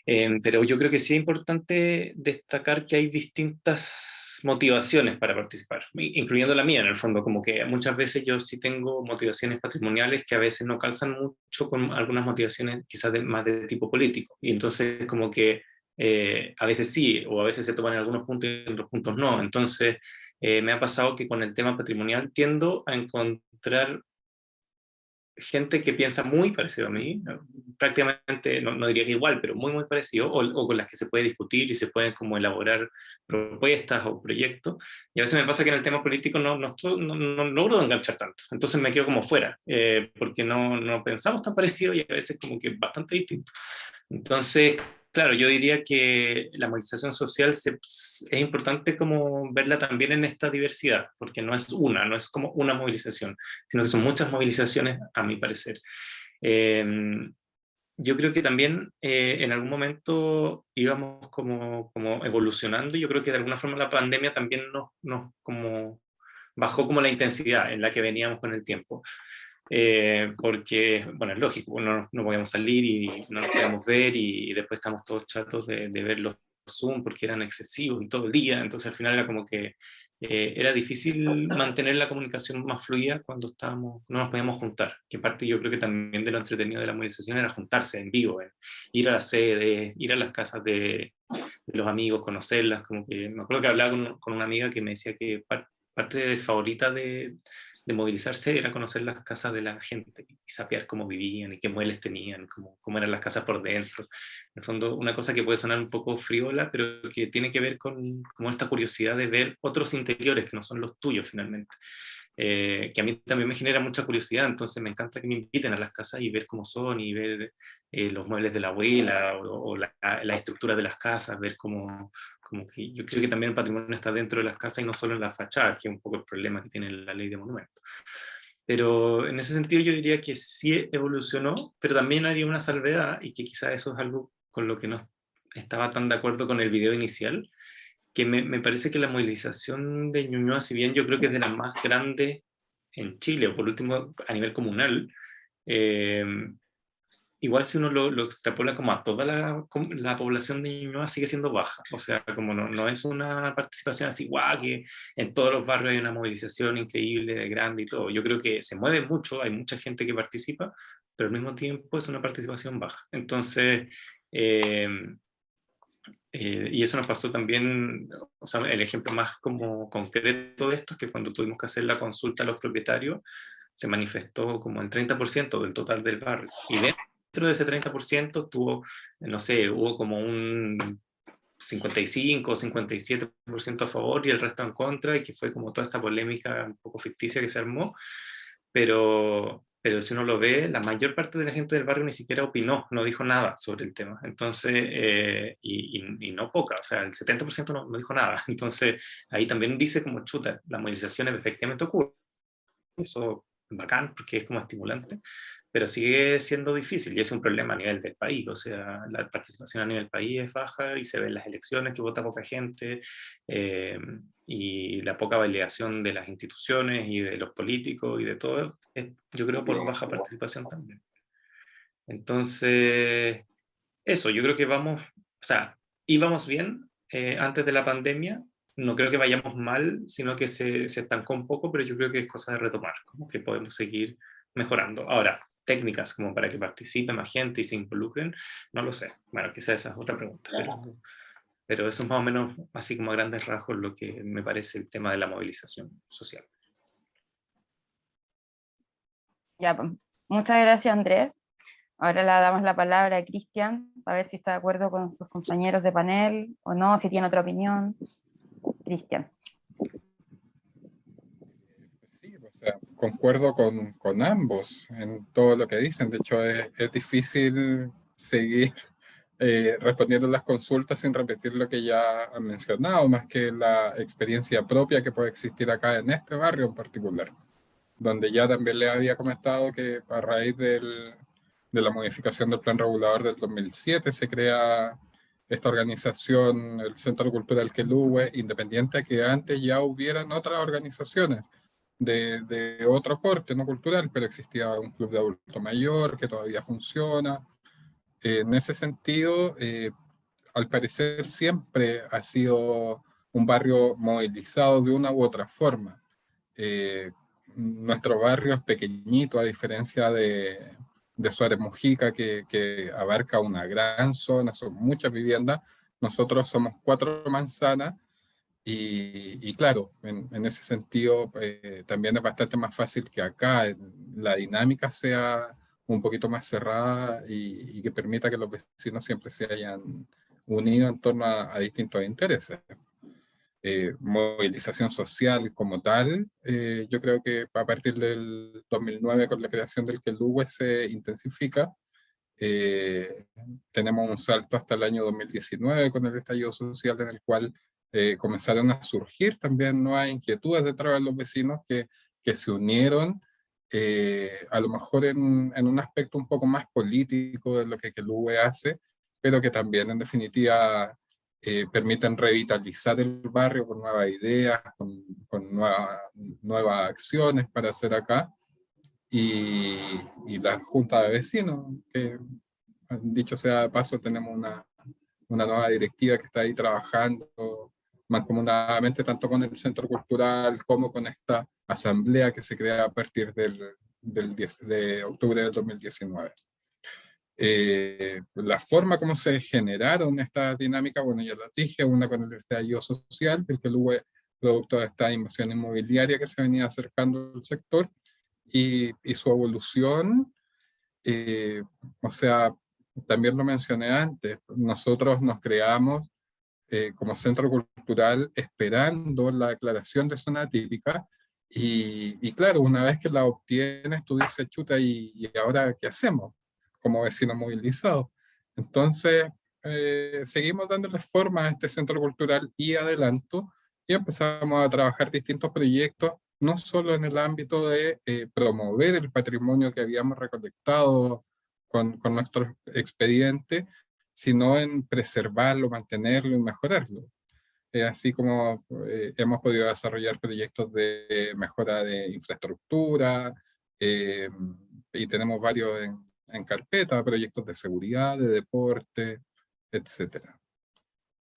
Pero yo creo que sí es importante destacar que hay distintas motivaciones para participar, incluyendo la mía en el fondo, como que muchas veces yo sí tengo motivaciones patrimoniales que a veces no calzan mucho con algunas motivaciones quizás más de tipo político, y entonces como que a veces sí, o a veces se toman en algunos puntos y en otros puntos no, entonces me ha pasado que con el tema patrimonial tiendo a encontrar gente que piensa muy parecido a mí, prácticamente, no diría que igual, pero muy parecido, o con las que se puede discutir y se pueden como elaborar propuestas o proyectos, y a veces me pasa que en el tema político no logro enganchar tanto, entonces me quedo como fuera, porque no pensamos tan parecido y a veces como que bastante distinto. Entonces, claro, yo diría que la movilización social es importante como verla también en esta diversidad, porque no es como una movilización, sino que son muchas movilizaciones, a mi parecer. Yo creo que también en algún momento íbamos como evolucionando, y yo creo que de alguna forma la pandemia también nos como bajó como la intensidad en la que veníamos con el tiempo. Porque, bueno, es lógico, no podíamos salir y no nos podíamos ver, y después estamos todos chatos de ver los Zoom porque eran excesivos y todo el día, entonces al final era como que era difícil mantener la comunicación más fluida cuando no nos podíamos juntar, que parte yo creo que también de lo entretenido de la movilización era juntarse en vivo, ir a las sedes, ir a las casas de los amigos, conocerlas, como que me acuerdo que hablaba con una amiga que me decía que parte favorita de movilizarse era conocer las casas de la gente y saber cómo vivían y qué muebles tenían, cómo eran las casas por dentro. En el fondo, una cosa que puede sonar un poco frívola, pero que tiene que ver con como esta curiosidad de ver otros interiores que no son los tuyos finalmente. Que a mí también me genera mucha curiosidad, entonces me encanta que me inviten a las casas y ver cómo son, y ver los muebles de la abuela o la estructura de las casas, ver como que yo creo que también el patrimonio está dentro de las casas y no solo en las fachadas, que es un poco el problema que tiene la ley de monumentos. Pero en ese sentido yo diría que sí evolucionó, pero también haría una salvedad, y que quizás eso es algo con lo que no estaba tan de acuerdo con el video inicial, que me parece que la movilización de Ñuñoa, si bien yo creo que es de las más grandes en Chile, o por último a nivel comunal, igual si uno lo extrapola como a toda la población de Ñuñoa, sigue siendo baja. O sea, como no es una participación así, guau, que en todos los barrios hay una movilización increíble, de grande y todo. Yo creo que se mueve mucho, hay mucha gente que participa, pero al mismo tiempo es una participación baja. Entonces, y eso nos pasó también, o sea, el ejemplo más como concreto de esto es que cuando tuvimos que hacer la consulta a los propietarios, se manifestó como el 30% del total del barrio. Y dentro de ese 30% tuvo, no sé, hubo como un 55 o 57% a favor y el resto en contra, y que fue como toda esta polémica un poco ficticia que se armó, pero si uno lo ve, la mayor parte de la gente del barrio ni siquiera opinó, no dijo nada sobre el tema. Entonces, y no poca, o sea, el 70% no dijo nada. Entonces, ahí también dice como, chuta, las movilizaciones efectivamente ocurren. Eso es bacán porque es como estimulante, pero sigue siendo difícil y es un problema a nivel del país. O sea, la participación a nivel país es baja y se ve en las elecciones que vota poca gente, y la poca validación de las instituciones y de los políticos y de todo, yo creo por baja participación también. Entonces, eso, yo creo que vamos, o sea, íbamos bien antes de la pandemia. No creo que vayamos mal, sino que se estancó un poco, pero yo creo que es cosa de retomar, como que podemos seguir mejorando. Ahora, técnicas como para que participe más gente y se involucren, no lo sé. Bueno, quizás esa es otra pregunta, pero eso es más o menos, así como a grandes rasgos, lo que me parece el tema de la movilización social. Ya, pues, muchas gracias, Andrés. Ahora le damos la palabra a Cristian, a ver si está de acuerdo con sus compañeros de panel o no, si tiene otra opinión. Cristian. Sí, o sea, concuerdo con ambos en todo lo que dicen. De hecho, es difícil seguir respondiendo las consultas sin repetir lo que ya han mencionado, más que la experiencia propia que puede existir acá en este barrio en particular, donde ya también le había comentado que a raíz de la modificación del Plan Regulador del 2007 se crea esta organización, el Centro Cultural Queluhue, independiente a que antes ya hubieran otras organizaciones de otro corte, no cultural, pero existía un club de adulto mayor que todavía funciona. En ese sentido, al parecer siempre ha sido un barrio movilizado de una u otra forma. Nuestro barrio es pequeñito, a diferencia de Suárez Mujica, que abarca una gran zona, son muchas viviendas. Nosotros somos 4 manzanas y claro, en ese sentido también es bastante más fácil que acá la dinámica sea un poquito más cerrada y que permita que los vecinos siempre se hayan unido en torno a distintos intereses. Movilización social como tal, yo creo que a partir del 2009 con la creación del Queluhue se intensifica. Tenemos un salto hasta el año 2019 con el estallido social en el cual comenzaron a surgir también nuevas inquietudes detrás de los vecinos que se unieron a lo mejor en un aspecto un poco más político de lo que Queluhue hace, pero que también en definitiva permiten revitalizar el barrio con nuevas ideas, con nuevas acciones para hacer acá. Y la Junta de Vecinos, que dicho sea de paso, tenemos una nueva directiva que está ahí trabajando mancomunadamente tanto con el Centro Cultural como con esta asamblea que se crea a partir de octubre del 2019. La forma como se generaron estas dinámicas, bueno, ya las dije, una con el estallido social, del Queluhue producto de esta invasión inmobiliaria que se venía acercando al sector, y su evolución, o sea, también lo mencioné antes, nosotros nos creamos como centro cultural esperando la declaración de zona típica, y claro, una vez que la obtienes, tú dices, chuta, ¿y ahora qué hacemos? Como vecinos movilizados. Entonces, seguimos dándole forma a este centro cultural y adelanto, y empezamos a trabajar distintos proyectos, no solo en el ámbito de promover el patrimonio que habíamos recolectado con nuestros expedientes, sino en preservarlo, mantenerlo y mejorarlo. así como hemos podido desarrollar proyectos de mejora de infraestructura, y tenemos varios en carpeta, proyectos de seguridad, de deporte, etcétera.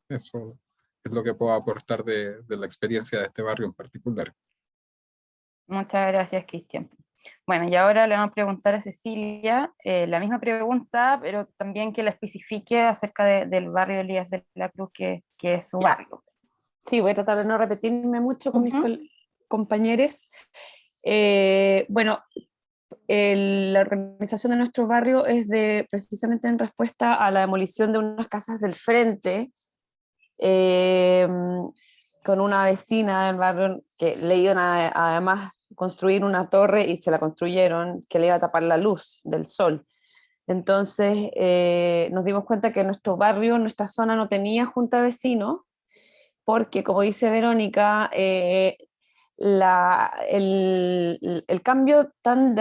Eso es lo que puedo aportar de la experiencia de este barrio en particular. Muchas gracias, Cristian. Bueno, y ahora le vamos a preguntar a Cecilia la misma pregunta, pero también que la especifique acerca del barrio Elías de la Cruz, que es su barrio. Sí, voy a tratar de no repetirme mucho con mis compañeros. Bueno, la organización de nuestro barrio es precisamente en respuesta a la demolición de unas casas del frente, con una vecina del barrio que le iban a además construir una torre y se la construyeron que le iba a tapar la luz del sol. Entonces nos dimos cuenta que nuestro barrio, nuestra zona no tenía junta de vecinos, porque como dice Verónica, el cambio tan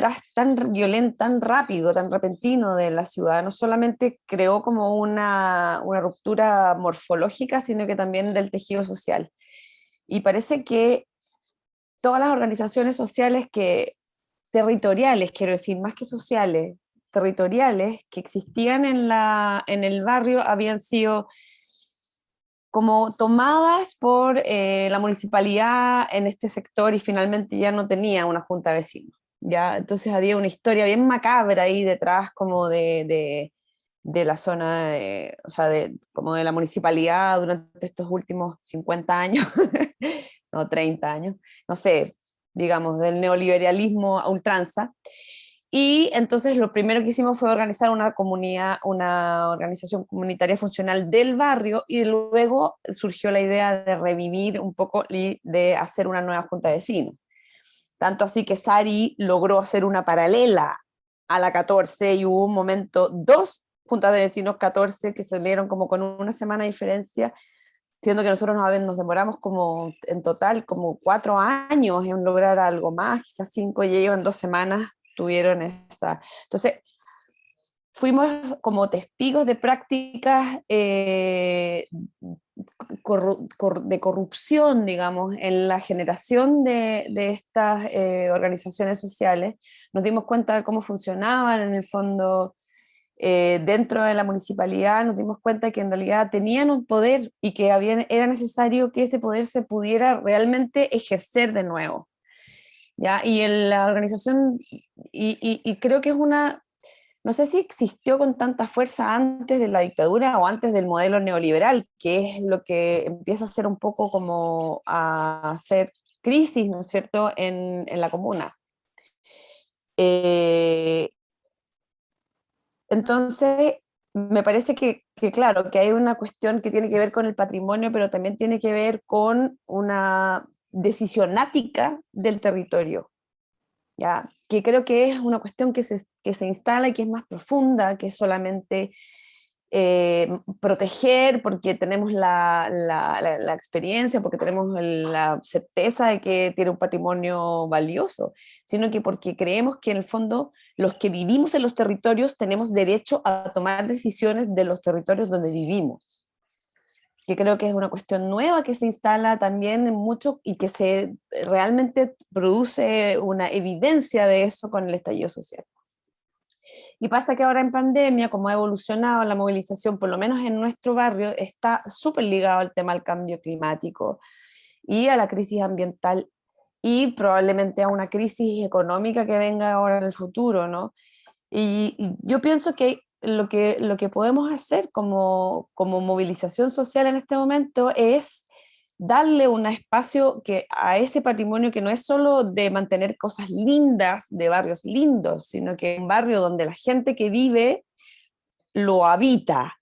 violento, tan rápido, tan repentino de la ciudad, no solamente creó como una ruptura morfológica, sino que también del tejido social. Y parece que todas las organizaciones sociales territoriales, quiero decir, más que sociales, territoriales, que existían en el barrio, habían sido como tomadas por la municipalidad en este sector, y finalmente ya no tenía una junta de vecinos, ¿ya? Entonces había una historia bien macabra ahí detrás, como de la zona, o sea, como de la municipalidad durante estos últimos 50 años, no 30 años, no sé, digamos, del neoliberalismo a ultranza. Y entonces lo primero que hicimos fue organizar una comunidad, una organización comunitaria funcional del barrio, y luego surgió la idea de revivir un poco y de hacer una nueva junta de vecinos. Tanto así que Sari logró hacer una paralela a la 14, y hubo un momento, 2 juntas de vecinos 14 que se dieron como con una semana de diferencia, siendo que nosotros nos demoramos como en total como 4 años en lograr algo más, quizás 5, y ellos en 2 semanas tuvieron esa. Entonces, fuimos como testigos de prácticas de corrupción, digamos, en la generación de estas organizaciones sociales. Nos dimos cuenta de cómo funcionaban en el fondo dentro de la municipalidad. Nos dimos cuenta que en realidad tenían un poder y que era necesario que ese poder se pudiera realmente ejercer de nuevo, ¿ya? Y en la organización, y creo que es no sé si existió con tanta fuerza antes de la dictadura o antes del modelo neoliberal, que es lo que empieza a ser un poco como a hacer crisis, ¿no es cierto?, en la comuna. Entonces, me parece que claro, que hay una cuestión que tiene que ver con el patrimonio, pero también tiene que ver con una decisionática del territorio, ¿ya? Que creo que es una cuestión que se instala y que es más profunda que solamente proteger porque tenemos la experiencia, porque tenemos la certeza de que tiene un patrimonio valioso, sino que porque creemos que en el fondo los que vivimos en los territorios tenemos derecho a tomar decisiones de los territorios donde vivimos, que creo que es una cuestión nueva que se instala también mucho y que se realmente produce una evidencia de eso con el estallido social. Y pasa que ahora en pandemia, como ha evolucionado la movilización, por lo menos en nuestro barrio, está súper ligado al tema del cambio climático y a la crisis ambiental, y probablemente a una crisis económica que venga ahora en el futuro, ¿no? Y yo pienso que lo que podemos hacer como movilización social en este momento es darle un espacio a ese patrimonio, que no es solo de mantener cosas lindas, de barrios lindos, sino que un barrio donde la gente que vive lo habita,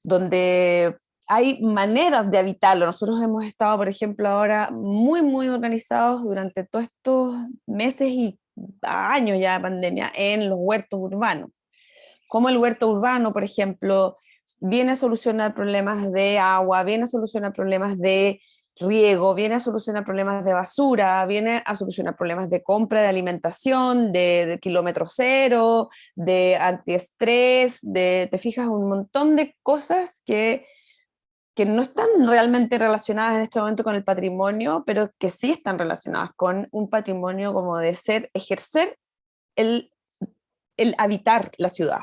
donde hay maneras de habitarlo. Nosotros hemos estado, por ejemplo, ahora muy, muy organizados durante todos estos meses y años ya de pandemia en los huertos urbanos. Como el huerto urbano, por ejemplo, viene a solucionar problemas de agua, viene a solucionar problemas de riego, viene a solucionar problemas de basura, viene a solucionar problemas de compra de alimentación, de kilómetro cero, de antiestrés, te fijas, un montón de cosas que que no están realmente relacionadas en este momento con el patrimonio, pero que sí están relacionadas con un patrimonio como de ejercer el habitar la ciudad.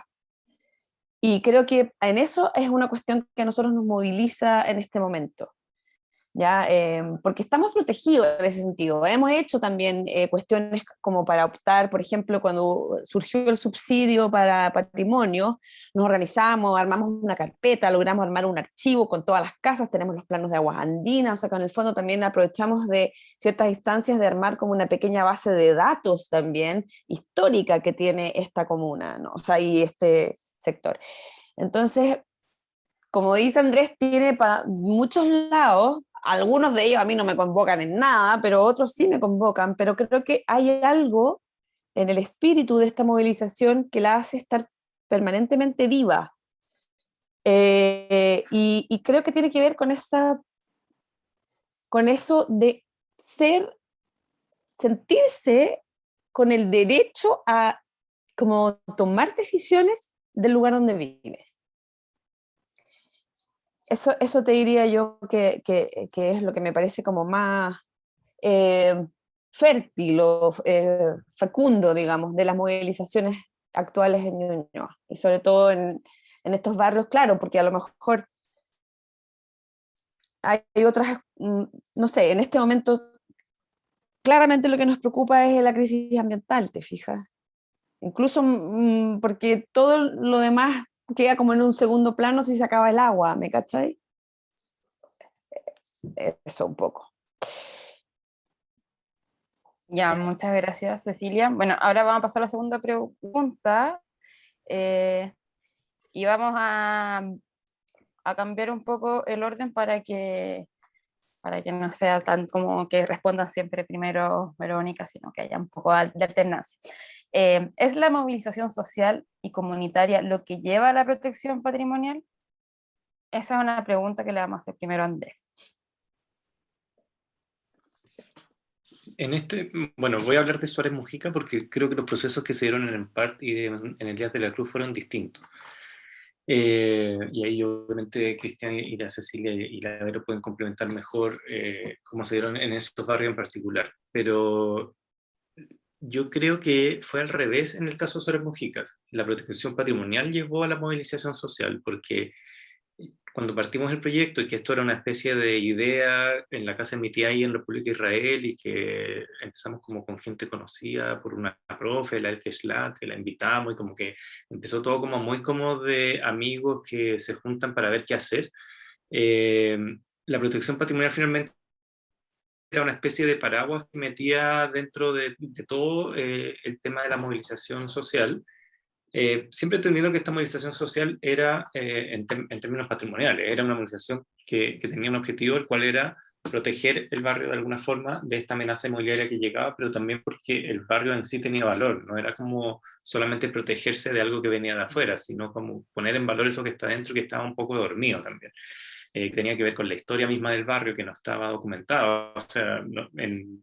Y creo que en eso es una cuestión que a nosotros nos moviliza en este momento, ¿ya? Porque estamos protegidos en ese sentido. Hemos hecho también cuestiones como para optar, por ejemplo, cuando surgió el subsidio para patrimonio, nos organizamos, armamos una carpeta, logramos armar un archivo con todas las casas, tenemos los planos de aguas andinas, o sea que en el fondo también aprovechamos de ciertas instancias de armar como una pequeña base de datos también histórica que tiene esta comuna, ¿no? O sea, y este sector. Entonces, como dice Andrés, tiene para muchos lados. Algunos de ellos a mí no me convocan en nada, pero otros sí me convocan, pero creo que hay algo en el espíritu de esta movilización que la hace estar permanentemente viva. Y creo que tiene que ver con eso de sentirse con el derecho a como tomar decisiones del lugar donde vives. Eso te diría yo que es lo que me parece como más fértil o fecundo, digamos, de las movilizaciones actuales en Ñuñoa, y sobre todo en estos barrios, claro, porque a lo mejor hay otras, no sé, en este momento claramente lo que nos preocupa es la crisis ambiental, ¿te fijas? Incluso porque todo lo demás queda como en un segundo plano si se acaba el agua, ¿me cachai? Eso un poco. Ya, muchas gracias, Cecilia. Bueno, ahora vamos a pasar a la segunda pregunta, y vamos a cambiar un poco el orden para que no sea tan como que respondan siempre primero Verónica, sino que haya un poco de alternancia. ¿Es la movilización social y comunitaria lo que lleva a la protección patrimonial? Esa es una pregunta que le vamos a hacer primero a Andrés. Bueno, voy a hablar de Suárez Mujica porque creo que los procesos que se dieron en el PART y en el Díaz de la Cruz fueron distintos. Y ahí obviamente Cristian y la Cecilia y la Vero pueden complementar mejor cómo se dieron en estos barrios en particular. Pero yo creo que fue al revés en el caso de Suárez Mujica. La protección patrimonial llevó a la movilización social, porque cuando partimos el proyecto y que esto era una especie de idea en la casa de mi tía ahí en la República de Israel, y que empezamos como con gente conocida por una profe, la Elke Schlat, que la invitamos, y como que empezó todo como muy como de amigos que se juntan para ver qué hacer. La protección patrimonial finalmente era una especie de paraguas que metía dentro de todo el tema de la movilización social, siempre entendiendo que esta movilización social era, en términos patrimoniales, era una movilización que tenía un objetivo, el cual era proteger el barrio de alguna forma de esta amenaza inmobiliaria que llegaba, pero también porque el barrio en sí tenía valor, no era como solamente protegerse de algo que venía de afuera, sino como poner en valor eso que está dentro, que estaba un poco dormido también. Tenía que ver con la historia misma del barrio, que no estaba documentada, o sea, en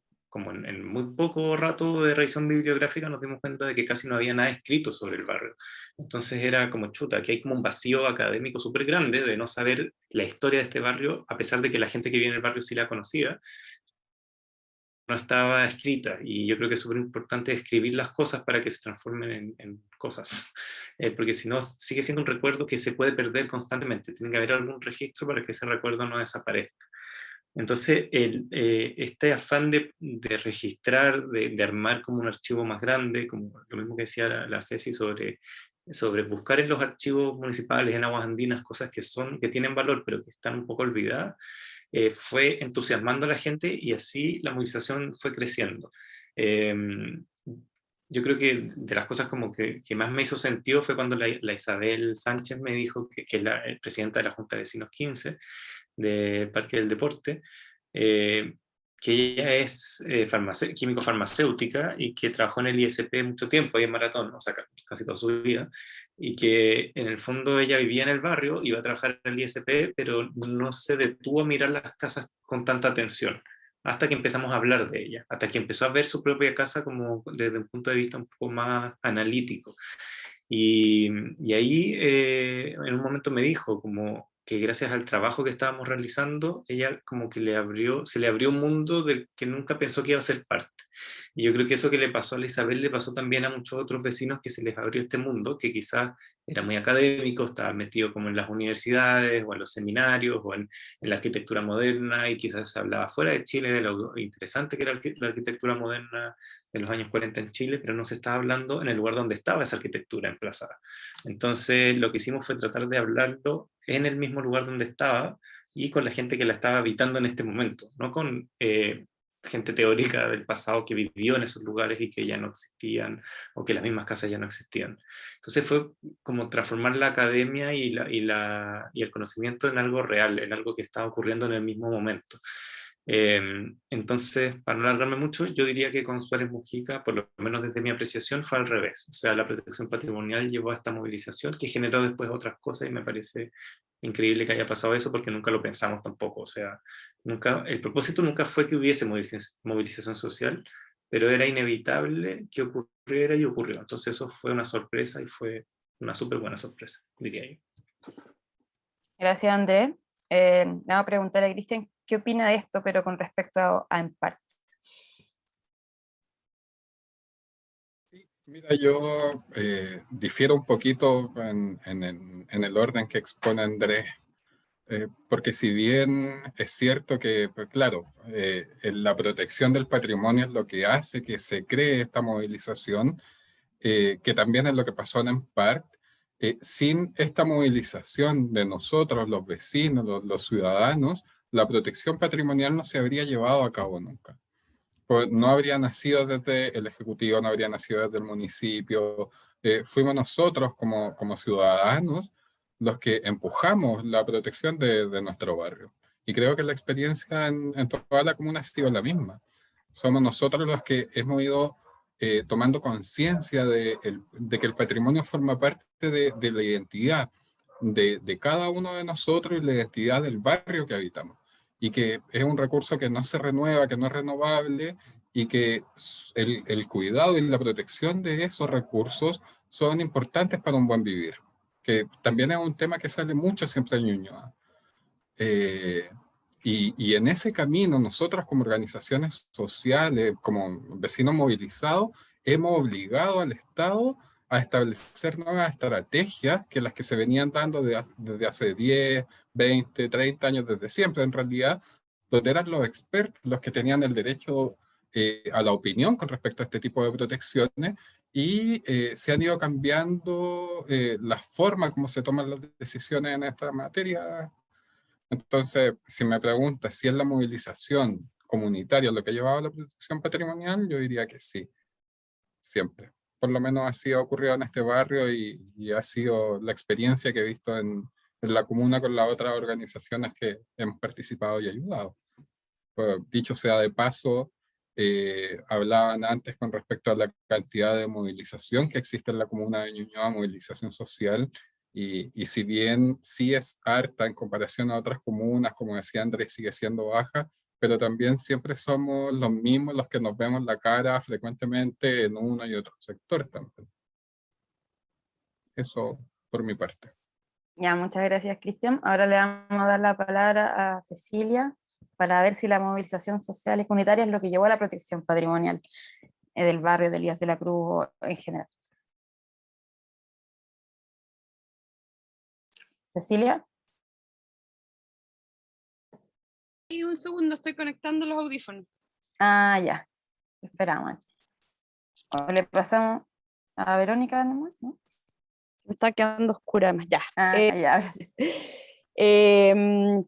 muy poco rato de revisión bibliográfica nos dimos cuenta de que casi no había nada escrito sobre el barrio. Entonces era como chuta, aquí hay como un vacío académico súper grande de no saber la historia de este barrio, a pesar de que la gente que vive en el barrio sí la conocía, no estaba escrita, y yo creo que es súper importante escribir las cosas para que se transformen en cosas, porque si no sigue siendo un recuerdo que se puede perder constantemente, tiene que haber algún registro para que ese recuerdo no desaparezca. Entonces, este afán de registrar, de armar como un archivo más grande, como lo mismo que decía la Ceci sobre buscar en los archivos municipales, en Aguas Andinas, cosas que tienen valor, pero que están un poco olvidadas, fue entusiasmando a la gente, y así la movilización fue creciendo. Yo creo que de las cosas como que más me hizo sentido fue cuando la Isabel Sánchez me dijo, que es la presidenta de la Junta de Vecinos 15, de Parque del Deporte, que ella es químico farmacéutica y que trabajó en el ISP mucho tiempo, ahí en Maratón, o sea, casi toda su vida, y que en el fondo ella vivía en el barrio, iba a trabajar en el ISP, pero no se detuvo a mirar las casas con tanta atención, hasta que empezamos a hablar de ella, hasta que empezó a ver su propia casa como desde un punto de vista un poco más analítico. Y ahí en un momento me dijo como, que gracias al trabajo que estábamos realizando, ella como que se le abrió un mundo del que nunca pensó que iba a ser parte. Y yo creo que eso que le pasó a la Isabel le pasó también a muchos otros vecinos, que se les abrió este mundo, que quizás era muy académico, estaba metido como en las universidades, o en los seminarios, o en la arquitectura moderna, y quizás se hablaba fuera de Chile de lo interesante que era la arquitectura moderna de los años 40 en Chile, pero no se estaba hablando en el lugar donde estaba esa arquitectura emplazada. Entonces lo que hicimos fue tratar de hablarlo en el mismo lugar donde estaba, y con la gente que la estaba habitando en este momento, no con gente teórica del pasado que vivió en esos lugares y que ya no existían, o que las mismas casas ya no existían. Entonces fue como transformar la academia y el conocimiento en algo real, en algo que estaba ocurriendo en el mismo momento. Entonces, para no alargarme mucho, yo diría que con Suárez Mujica, por lo menos desde mi apreciación, fue al revés. O sea, la protección patrimonial llevó a esta movilización, que generó después otras cosas, y me parece increíble que haya pasado eso, porque nunca lo pensamos tampoco. O sea, el propósito nunca fue que hubiese movilización social, pero era inevitable que ocurriera, y ocurrió. Entonces eso fue una sorpresa, y fue una súper buena sorpresa, diría yo. Gracias, Andrés. Le voy a preguntar a Cristian qué opina de esto, pero con respecto a En Parte. Mira, yo difiero un poquito en el orden que expone Andrés, porque si bien es cierto que, pues, claro, la protección del patrimonio es lo que hace que se cree esta movilización, que también es lo que pasó en EMPART. Sin esta movilización de nosotros, los vecinos, los ciudadanos, la protección patrimonial no se habría llevado a cabo nunca. Pues no habría nacido desde el Ejecutivo, no habría nacido desde el municipio. Fuimos nosotros como ciudadanos los que empujamos la protección de nuestro barrio. Y creo que la experiencia en toda la comuna ha sido la misma. Somos nosotros los que hemos ido tomando conciencia de que el patrimonio forma parte de la identidad de cada uno de nosotros y la identidad del barrio que habitamos. Y que es un recurso que no se renueva, que no es renovable, y que el cuidado y la protección de esos recursos son importantes para un buen vivir, que también es un tema que sale mucho siempre en Ñuñoa. Y en ese camino, nosotros como organizaciones sociales, como vecinos movilizados, hemos obligado al Estado a establecer nuevas estrategias que las que se venían dando desde hace 10, 20, 30 años, desde siempre en realidad, donde eran los expertos los que tenían el derecho a la opinión con respecto a este tipo de protecciones, y se han ido cambiando las formas como se toman las decisiones en esta materia. Entonces, si me preguntas si es la movilización comunitaria lo que ha llevado a la protección patrimonial, yo diría que sí, siempre. Por lo menos así ha ocurrido en este barrio, y ha sido la experiencia que he visto en la comuna con las otras organizaciones que hemos participado y ayudado. Pues, dicho sea de paso, hablaban antes con respecto a la cantidad de movilización que existe en la comuna de Ñuñoa, movilización social, y si bien sí es harta en comparación a otras comunas, como decía Andrés, sigue siendo baja, pero también siempre somos los mismos los que nos vemos la cara frecuentemente en uno y otro sector también. Eso por mi parte. Ya, muchas gracias, Cristian. Ahora le vamos a dar la palabra a Cecilia para ver si la movilización social y comunitaria es lo que llevó a la protección patrimonial del barrio de Elías de la Cruz o en general. Cecilia. Y un segundo, estoy conectando los audífonos. Ah, ya. Esperamos. O le pasamos a Verónica nomás, ¿no? Me está quedando oscura además, ya. Ah, ya, ahora sí.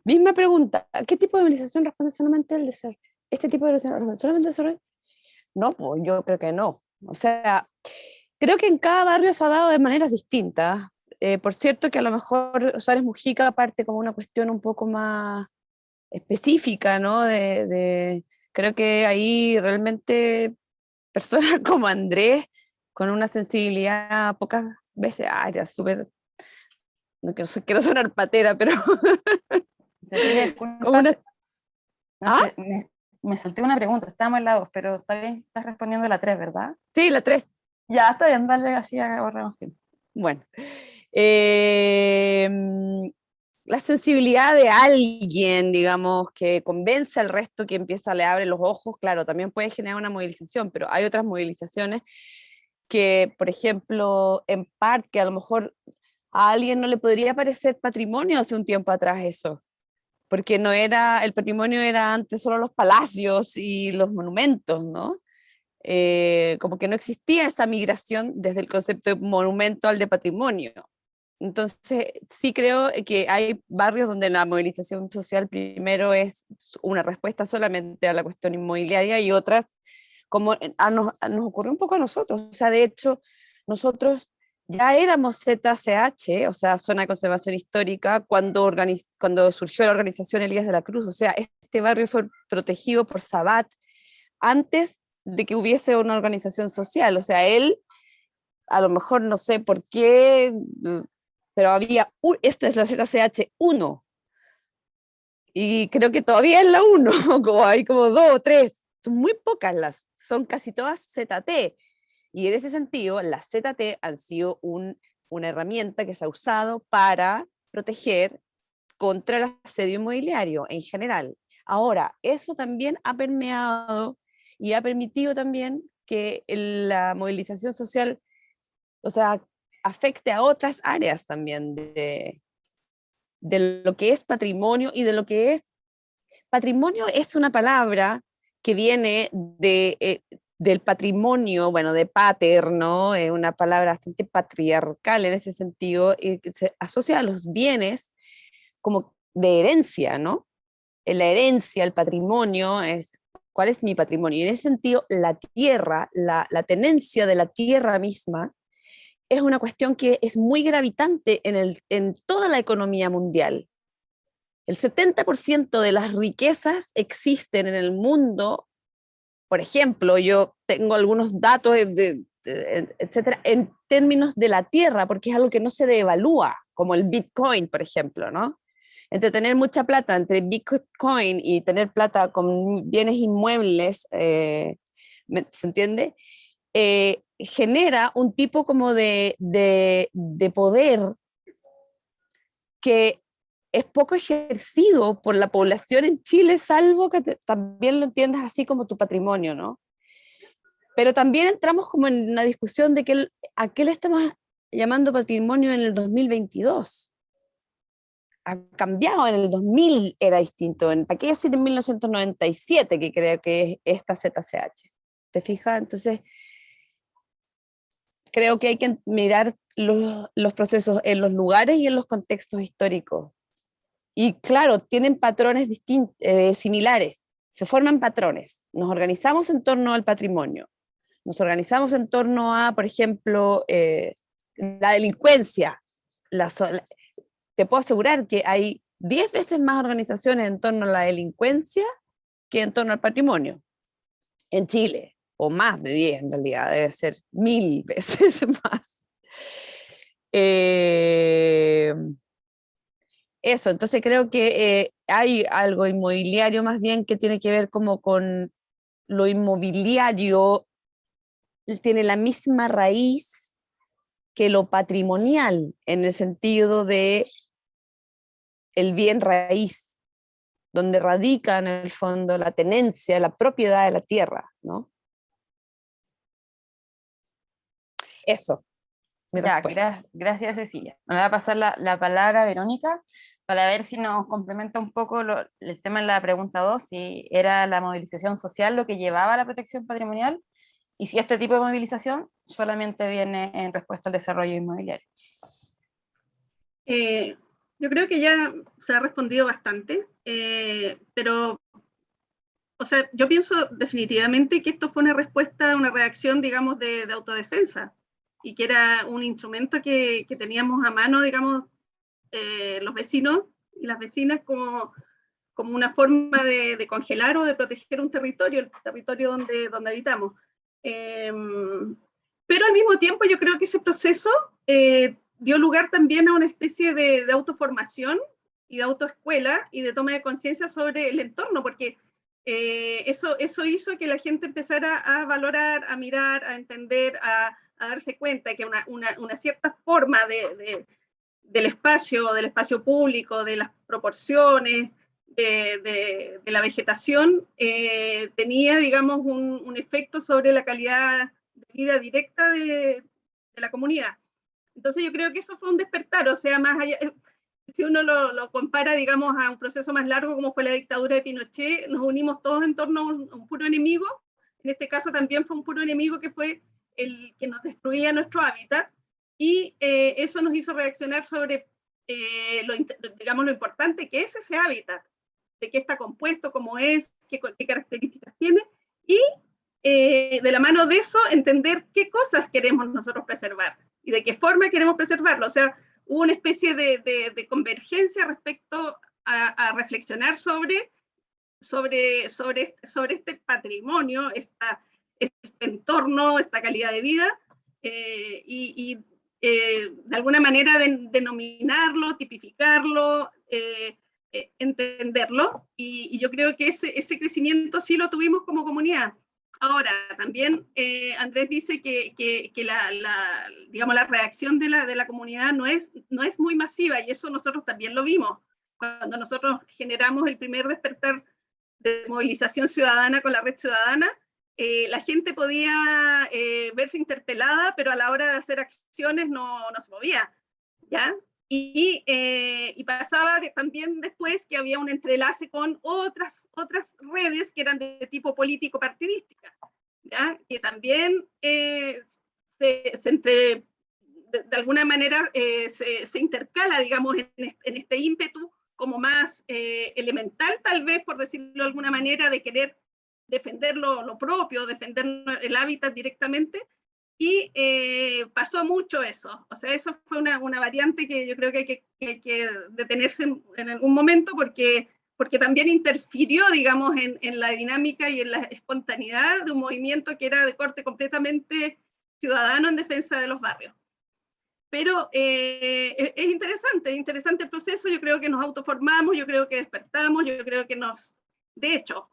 Misma pregunta, ¿qué tipo de movilización responde solamente el desarrollo? ¿Este tipo de movilización responde solamente el desarrollo? No, pues yo creo que no. O sea, creo que en cada barrio se ha dado de maneras distintas. Por cierto que a lo mejor Suárez Mujica parte como una cuestión un poco más específica, ¿no? Creo que ahí realmente personas como Andrés, con una sensibilidad pocas veces, era súper, no quiero sonar patera, pero Cecilia, disculpa, como una... no sé, me salté una pregunta, estábamos en la 2, pero está bien, estás respondiendo la 3, ¿verdad? Sí, la 3. Ya, está bien, dale así, ahorramos tiempo. Bueno, la sensibilidad de alguien, digamos, que convence al resto, que empieza, le abre los ojos, claro, también puede generar una movilización, pero hay otras movilizaciones que, por ejemplo, en parte, a lo mejor a alguien no le podría parecer patrimonio hace un tiempo atrás eso, porque no era, el patrimonio era antes solo los palacios y los monumentos, ¿no? Como que no existía esa migración desde el concepto de monumento al de patrimonio. Entonces, sí creo que hay barrios donde la movilización social primero es una respuesta solamente a la cuestión inmobiliaria y otras, como nos ocurrió un poco a nosotros. O sea, de hecho, nosotros ya éramos ZCH, o sea, Zona de Conservación Histórica, cuando surgió la organización Elías de la Cruz. O sea, este barrio fue protegido por Sabat antes de que hubiese una organización social. O sea, él, a lo mejor no sé por qué, pero había, esta es la ZCH 1, y creo que todavía es la 1, como hay como 2 o 3, son muy pocas son casi todas ZT, y en ese sentido las ZT han sido una herramienta que se ha usado para proteger contra el asedio inmobiliario en general. Ahora, eso también ha permeado y ha permitido también que la movilización social, o sea, afecte a otras áreas también de lo que es patrimonio y de lo que es... Patrimonio es una palabra que viene del patrimonio, bueno, de pater, ¿no? Es una palabra bastante patriarcal en ese sentido, y que se asocia a los bienes como de herencia, ¿no? La herencia, el patrimonio es... ¿Cuál es mi patrimonio? Y en ese sentido, la tierra, la tenencia de la tierra misma, es una cuestión que es muy gravitante en toda la economía mundial. El 70% de las riquezas existen en el mundo. Por ejemplo, yo tengo algunos datos, etcétera, en términos de la tierra, porque es algo que no se devalúa, como el Bitcoin, por ejemplo, ¿no? Entre tener mucha plata, entre Bitcoin y tener plata con bienes inmuebles, ¿se entiende? Genera un tipo como de poder que es poco ejercido por la población en Chile, salvo que también lo entiendas así como tu patrimonio, ¿no? Pero también entramos como en una discusión de a qué le estamos llamando patrimonio en el 2022. Ha cambiado, en el 2000 era distinto, ¿para qué decir en 1997, que creo que es esta ZCH? ¿Te fijas? Entonces, creo que hay que mirar los procesos en los lugares y en los contextos históricos. Y claro, tienen patrones similares, se forman patrones. Nos organizamos en torno al patrimonio, nos organizamos en torno a, por ejemplo, la delincuencia. Te puedo asegurar que hay 10 veces más organizaciones en torno a la delincuencia que en torno al patrimonio en Chile, o más de 10 en realidad, debe ser 1000 veces más. Eso, entonces creo que hay algo inmobiliario más bien que tiene que ver como con lo inmobiliario, tiene la misma raíz que lo patrimonial, en el sentido de el bien raíz, donde radica en el fondo la tenencia, la propiedad de la tierra, ¿no? Eso. Ya, gracias Cecilia. Me voy a pasar la palabra a Verónica para ver si nos complementa un poco el tema en la pregunta 2, si era la movilización social lo que llevaba a la protección patrimonial y si este tipo de movilización solamente viene en respuesta al desarrollo inmobiliario. Yo creo que ya se ha respondido bastante, pero, o sea, yo pienso definitivamente que esto fue una respuesta, una reacción, digamos, de autodefensa, y que era un instrumento que teníamos a mano, digamos, los vecinos y las vecinas como una forma de congelar o de proteger un territorio, el territorio donde habitamos. Pero al mismo tiempo yo creo que ese proceso dio lugar también a una especie de autoformación y de autoescuela y de toma de conciencia sobre el entorno, porque eso hizo que la gente empezara a valorar, a mirar, a entender, a darse cuenta que una cierta forma del espacio público, de las proporciones, de la vegetación, tenía, digamos, un efecto sobre la calidad de vida directa de la comunidad. Entonces yo creo que eso fue un despertar, o sea, más allá, si uno lo compara, digamos, a un proceso más largo como fue la dictadura de Pinochet, nos unimos todos en torno a un puro enemigo. En este caso también fue un puro enemigo que fue el que nos destruía nuestro hábitat, y eso nos hizo reaccionar sobre digamos, lo importante que es ese hábitat, de qué está compuesto, cómo es, qué características tiene, y de la mano de eso entender qué cosas queremos nosotros preservar y de qué forma queremos preservarlo. O sea, hubo una especie de convergencia respecto a reflexionar sobre este patrimonio, este entorno, esta calidad de vida, y de alguna manera denominarlo, tipificarlo, entenderlo, y yo creo que ese crecimiento sí lo tuvimos como comunidad. Ahora, también Andrés dice que digamos, la reacción de la comunidad no es muy masiva, y eso nosotros también lo vimos. Cuando nosotros generamos el primer despertar de movilización ciudadana con la Red Ciudadana, la gente podía verse interpelada, pero a la hora de hacer acciones no se movía, ¿ya? Y pasaba también después que había un entrelace con otras redes que eran de tipo político-partidística, ¿ya? Que también de alguna manera se intercala, digamos, en este ímpetu como más elemental, tal vez, por decirlo de alguna manera, de querer defender lo propio, defender el hábitat directamente, y pasó mucho eso. O sea, eso fue una variante que yo creo que hay que detenerse en algún momento, porque también interfirió, digamos, en la dinámica y en la espontaneidad de un movimiento que era de corte completamente ciudadano en defensa de los barrios. Pero es interesante el proceso. Yo creo que nos autoformamos, yo creo que despertamos, yo creo que de hecho,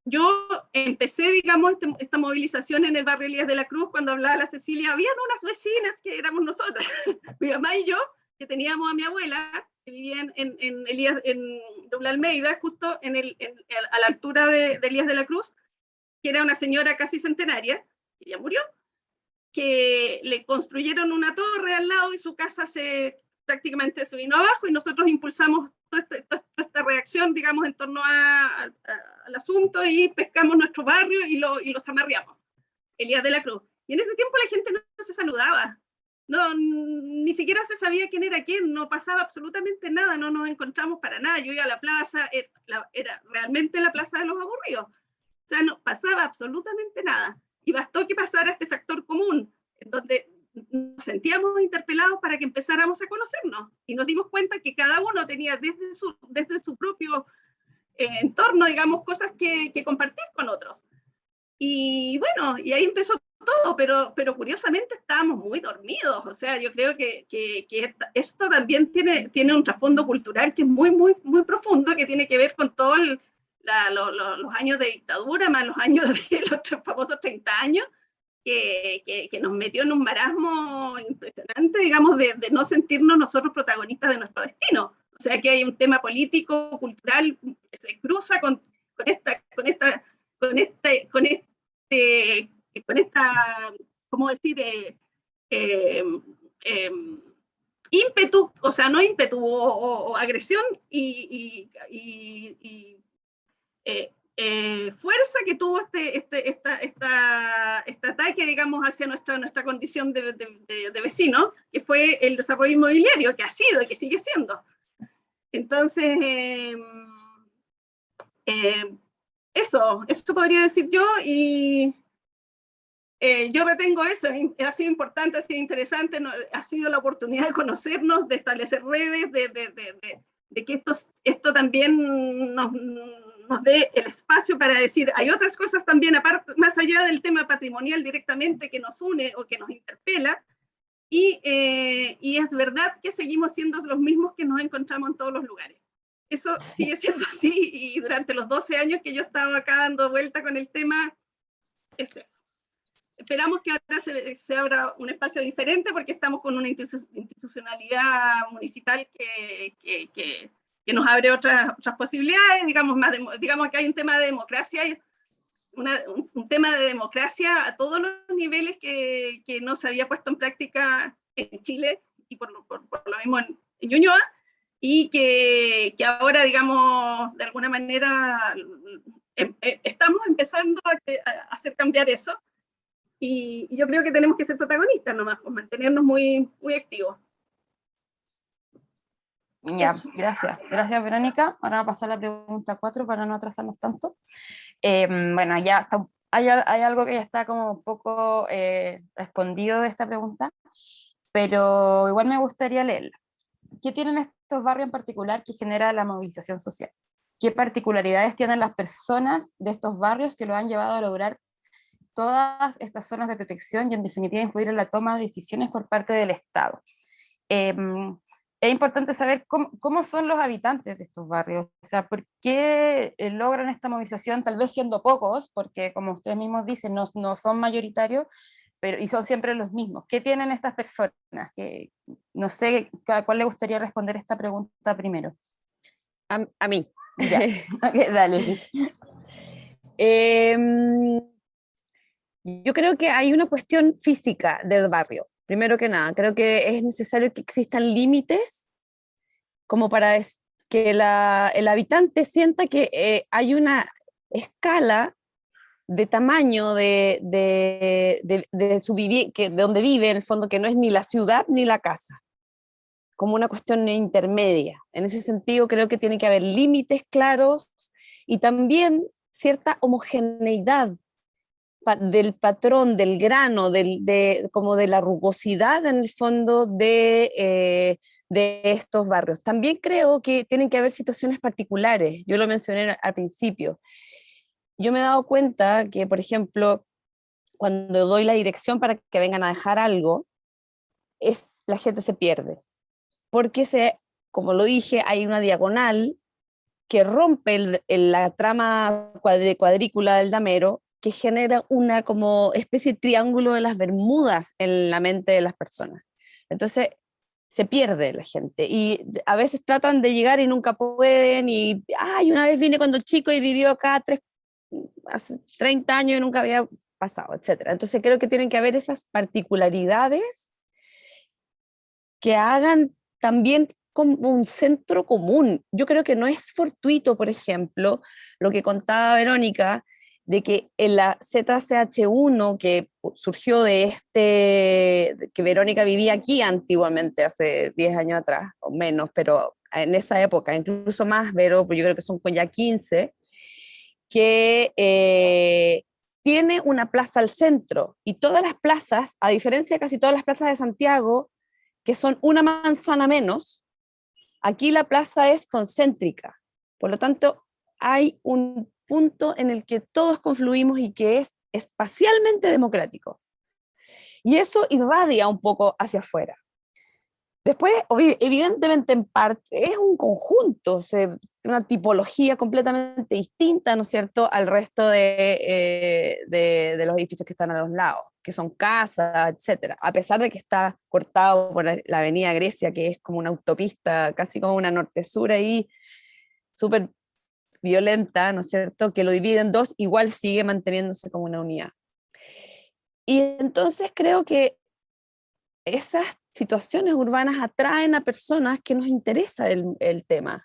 yo empecé, digamos, esta movilización en el barrio Elías de la Cruz. Cuando hablaba la Cecilia, habían unas vecinas que éramos nosotras, mi mamá y yo, que teníamos a mi abuela, que vivía en Doble Almeida, justo a la altura de Elías de la Cruz, que era una señora casi centenaria, que ya murió, que le construyeron una torre al lado y su casa prácticamente se vino abajo, y nosotros impulsamos toda esta reacción, digamos, en torno al asunto, y pescamos nuestro barrio y los amarreamos, Elías de la Cruz. Y en ese tiempo la gente no se saludaba, ni siquiera se sabía quién era quién, no pasaba absolutamente nada, no nos encontramos para nada. Yo iba a la plaza, era realmente la plaza de los aburridos, o sea, no pasaba absolutamente nada. Y bastó que pasara este factor común, en donde nos sentíamos interpelados para que empezáramos a conocernos, y nos dimos cuenta que cada uno tenía desde su propio entorno, digamos, cosas que compartir con otros. Y bueno, y ahí empezó todo, pero curiosamente estábamos muy dormidos. O sea, yo creo que esto también tiene un trasfondo cultural que es muy, muy, muy profundo, que tiene que ver con todos los años de dictadura, más los años de los famosos 30 años, que nos metió en un marasmo impresionante, digamos, de no sentirnos nosotros protagonistas de nuestro destino. O sea, que hay un tema político, cultural, que se cruza con esta, ¿cómo decir? Ímpetu, o sea, no ímpetu o agresión y fuerza que tuvo este ataque, digamos, hacia nuestra condición de vecino, que fue el desarrollo inmobiliario, que ha sido y que sigue siendo. Entonces, eso podría decir yo, y yo retengo eso. Ha sido importante, ha sido interesante, ha sido la oportunidad de conocernos, de establecer redes, de que esto también nos dé el espacio para decir, hay otras cosas también, aparte, más allá del tema patrimonial directamente, que nos une o que nos interpela, y es verdad que seguimos siendo los mismos que nos encontramos en todos los lugares. Eso sigue siendo así, y durante los 12 años que yo he estado acá dando vuelta con el tema, es eso. esperamos que ahora se abra un espacio diferente porque estamos con una institucionalidad municipal que nos abre otras posibilidades, digamos que hay un tema de democracia, un tema de democracia a todos los niveles que no se había puesto en práctica en Chile y por lo mismo en Ñuñoa, y que ahora, digamos, de alguna manera estamos empezando a hacer cambiar eso, y yo creo que tenemos que ser protagonistas nomás, pues mantenernos muy, muy activos. Ya, gracias. Gracias, Verónica. Ahora va a pasar a la pregunta 4 para no atrasarnos tanto. Bueno, ya está, hay algo que ya está como un poco respondido de esta pregunta, pero igual me gustaría leerla. ¿Qué tienen estos barrios en particular que genera la movilización social? ¿Qué particularidades tienen las personas de estos barrios que lo han llevado a lograr todas estas zonas de protección y en definitiva influir en la toma de decisiones por parte del Estado? Es importante saber cómo son los habitantes de estos barrios, o sea, por qué logran esta movilización, tal vez siendo pocos, porque como ustedes mismos dicen, no son mayoritarios, y son siempre los mismos. ¿Qué tienen estas personas? Que, no sé, ¿a cuál le gustaría responder esta pregunta primero? A mí. Ya, okay, dale. Sí. Yo creo que hay una cuestión física del barrio. Primero que nada, creo que es necesario que existan límites como para que el habitante sienta que hay una escala de tamaño de donde vive, en el fondo, que no es ni la ciudad ni la casa, como una cuestión intermedia. En ese sentido, creo que tiene que haber límites claros y también cierta homogeneidad del patrón, del grano, como de la rugosidad en el fondo de estos barrios. También creo que tienen que haber situaciones particulares, yo lo mencioné al principio. Yo me he dado cuenta que, por ejemplo, cuando doy la dirección para que vengan a dejar algo, la gente se pierde, porque como lo dije, hay una diagonal que rompe la trama de cuadrícula del damero, que genera una como especie de triángulo de las Bermudas en la mente de las personas. Entonces se pierde la gente y a veces tratan de llegar y nunca pueden, y una vez vine cuando chico y vivió acá hace 30 años y nunca había pasado, etc. Entonces creo que tienen que haber esas particularidades que hagan también como un centro común. Yo creo que no es fortuito, por ejemplo, lo que contaba Verónica, de que en la ZCH1, que surgió que Verónica vivía aquí antiguamente, hace 10 años atrás, o menos, pero en esa época, incluso más, Vero, yo creo que son ya 15, que tiene una plaza al centro, y todas las plazas, a diferencia de casi todas las plazas de Santiago, que son una manzana menos, aquí la plaza es concéntrica. Por lo tanto, hay un punto en el que todos confluimos y que es espacialmente democrático. Y eso irradia un poco hacia afuera. Después, evidentemente, en parte, es un conjunto, una tipología completamente distinta, ¿no es cierto?, al resto de los edificios que están a los lados, que son casas, etcétera, a pesar de que está cortado por la avenida Grecia, que es como una autopista, casi como una norte-sur ahí, súper violenta, ¿no es cierto?, que lo divide en dos, igual sigue manteniéndose como una unidad. Y entonces creo que esas situaciones urbanas atraen a personas que nos interesa el tema.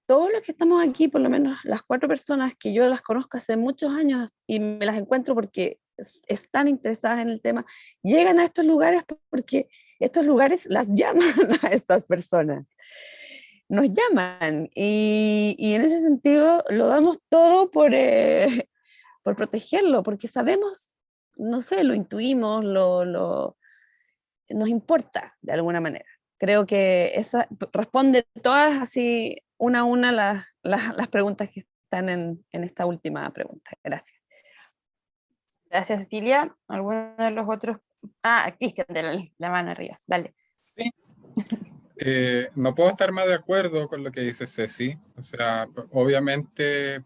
Todos los que estamos aquí, por lo menos las 4 personas que yo las conozco hace muchos años y me las encuentro porque están interesadas en el tema, llegan a estos lugares porque estos lugares las llaman a estas personas. Nos llaman, y en ese sentido lo damos todo por protegerlo, porque sabemos, no sé, lo intuimos, nos importa de alguna manera. Creo que esa responde todas así, una a una, las preguntas que están en esta última pregunta. Gracias. Gracias, Cecilia. ¿Alguno de los otros? Cristian, de la mano arriba, dale. Sí. No puedo estar más de acuerdo con lo que dice Ceci. O sea, obviamente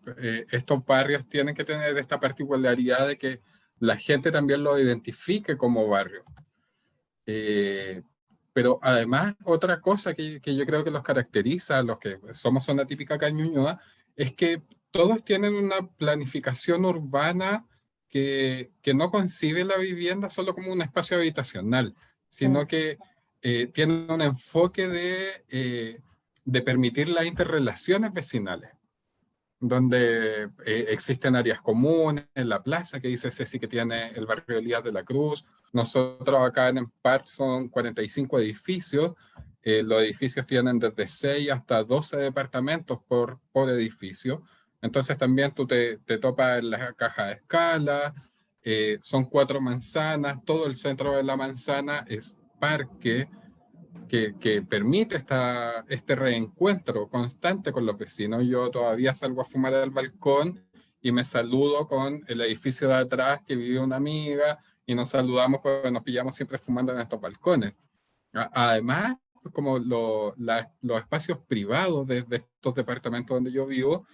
estos barrios tienen que tener esta particularidad de que la gente también lo identifique como barrio. Pero además, otra cosa que yo creo que los caracteriza, los que somos zona típica acá en Ñuñoa, es que todos tienen una planificación urbana que no concibe la vivienda solo como un espacio habitacional, sino que tiene un enfoque de permitir las interrelaciones vecinales, donde existen áreas comunes, en la plaza que dice Ceci que tiene el barrio Elías de la Cruz. Nosotros acá en Empart son 45 edificios, los edificios tienen desde 6 hasta 12 departamentos por edificio, entonces también tú te topas en la caja de escala, son 4 manzanas, todo el centro de la manzana es parque, que permite este reencuentro constante con los vecinos. Yo todavía salgo a fumar al balcón y me saludo con el edificio de atrás que vive una amiga y nos saludamos porque nos pillamos siempre fumando en estos balcones. Además, como los espacios privados de estos departamentos donde yo vivo,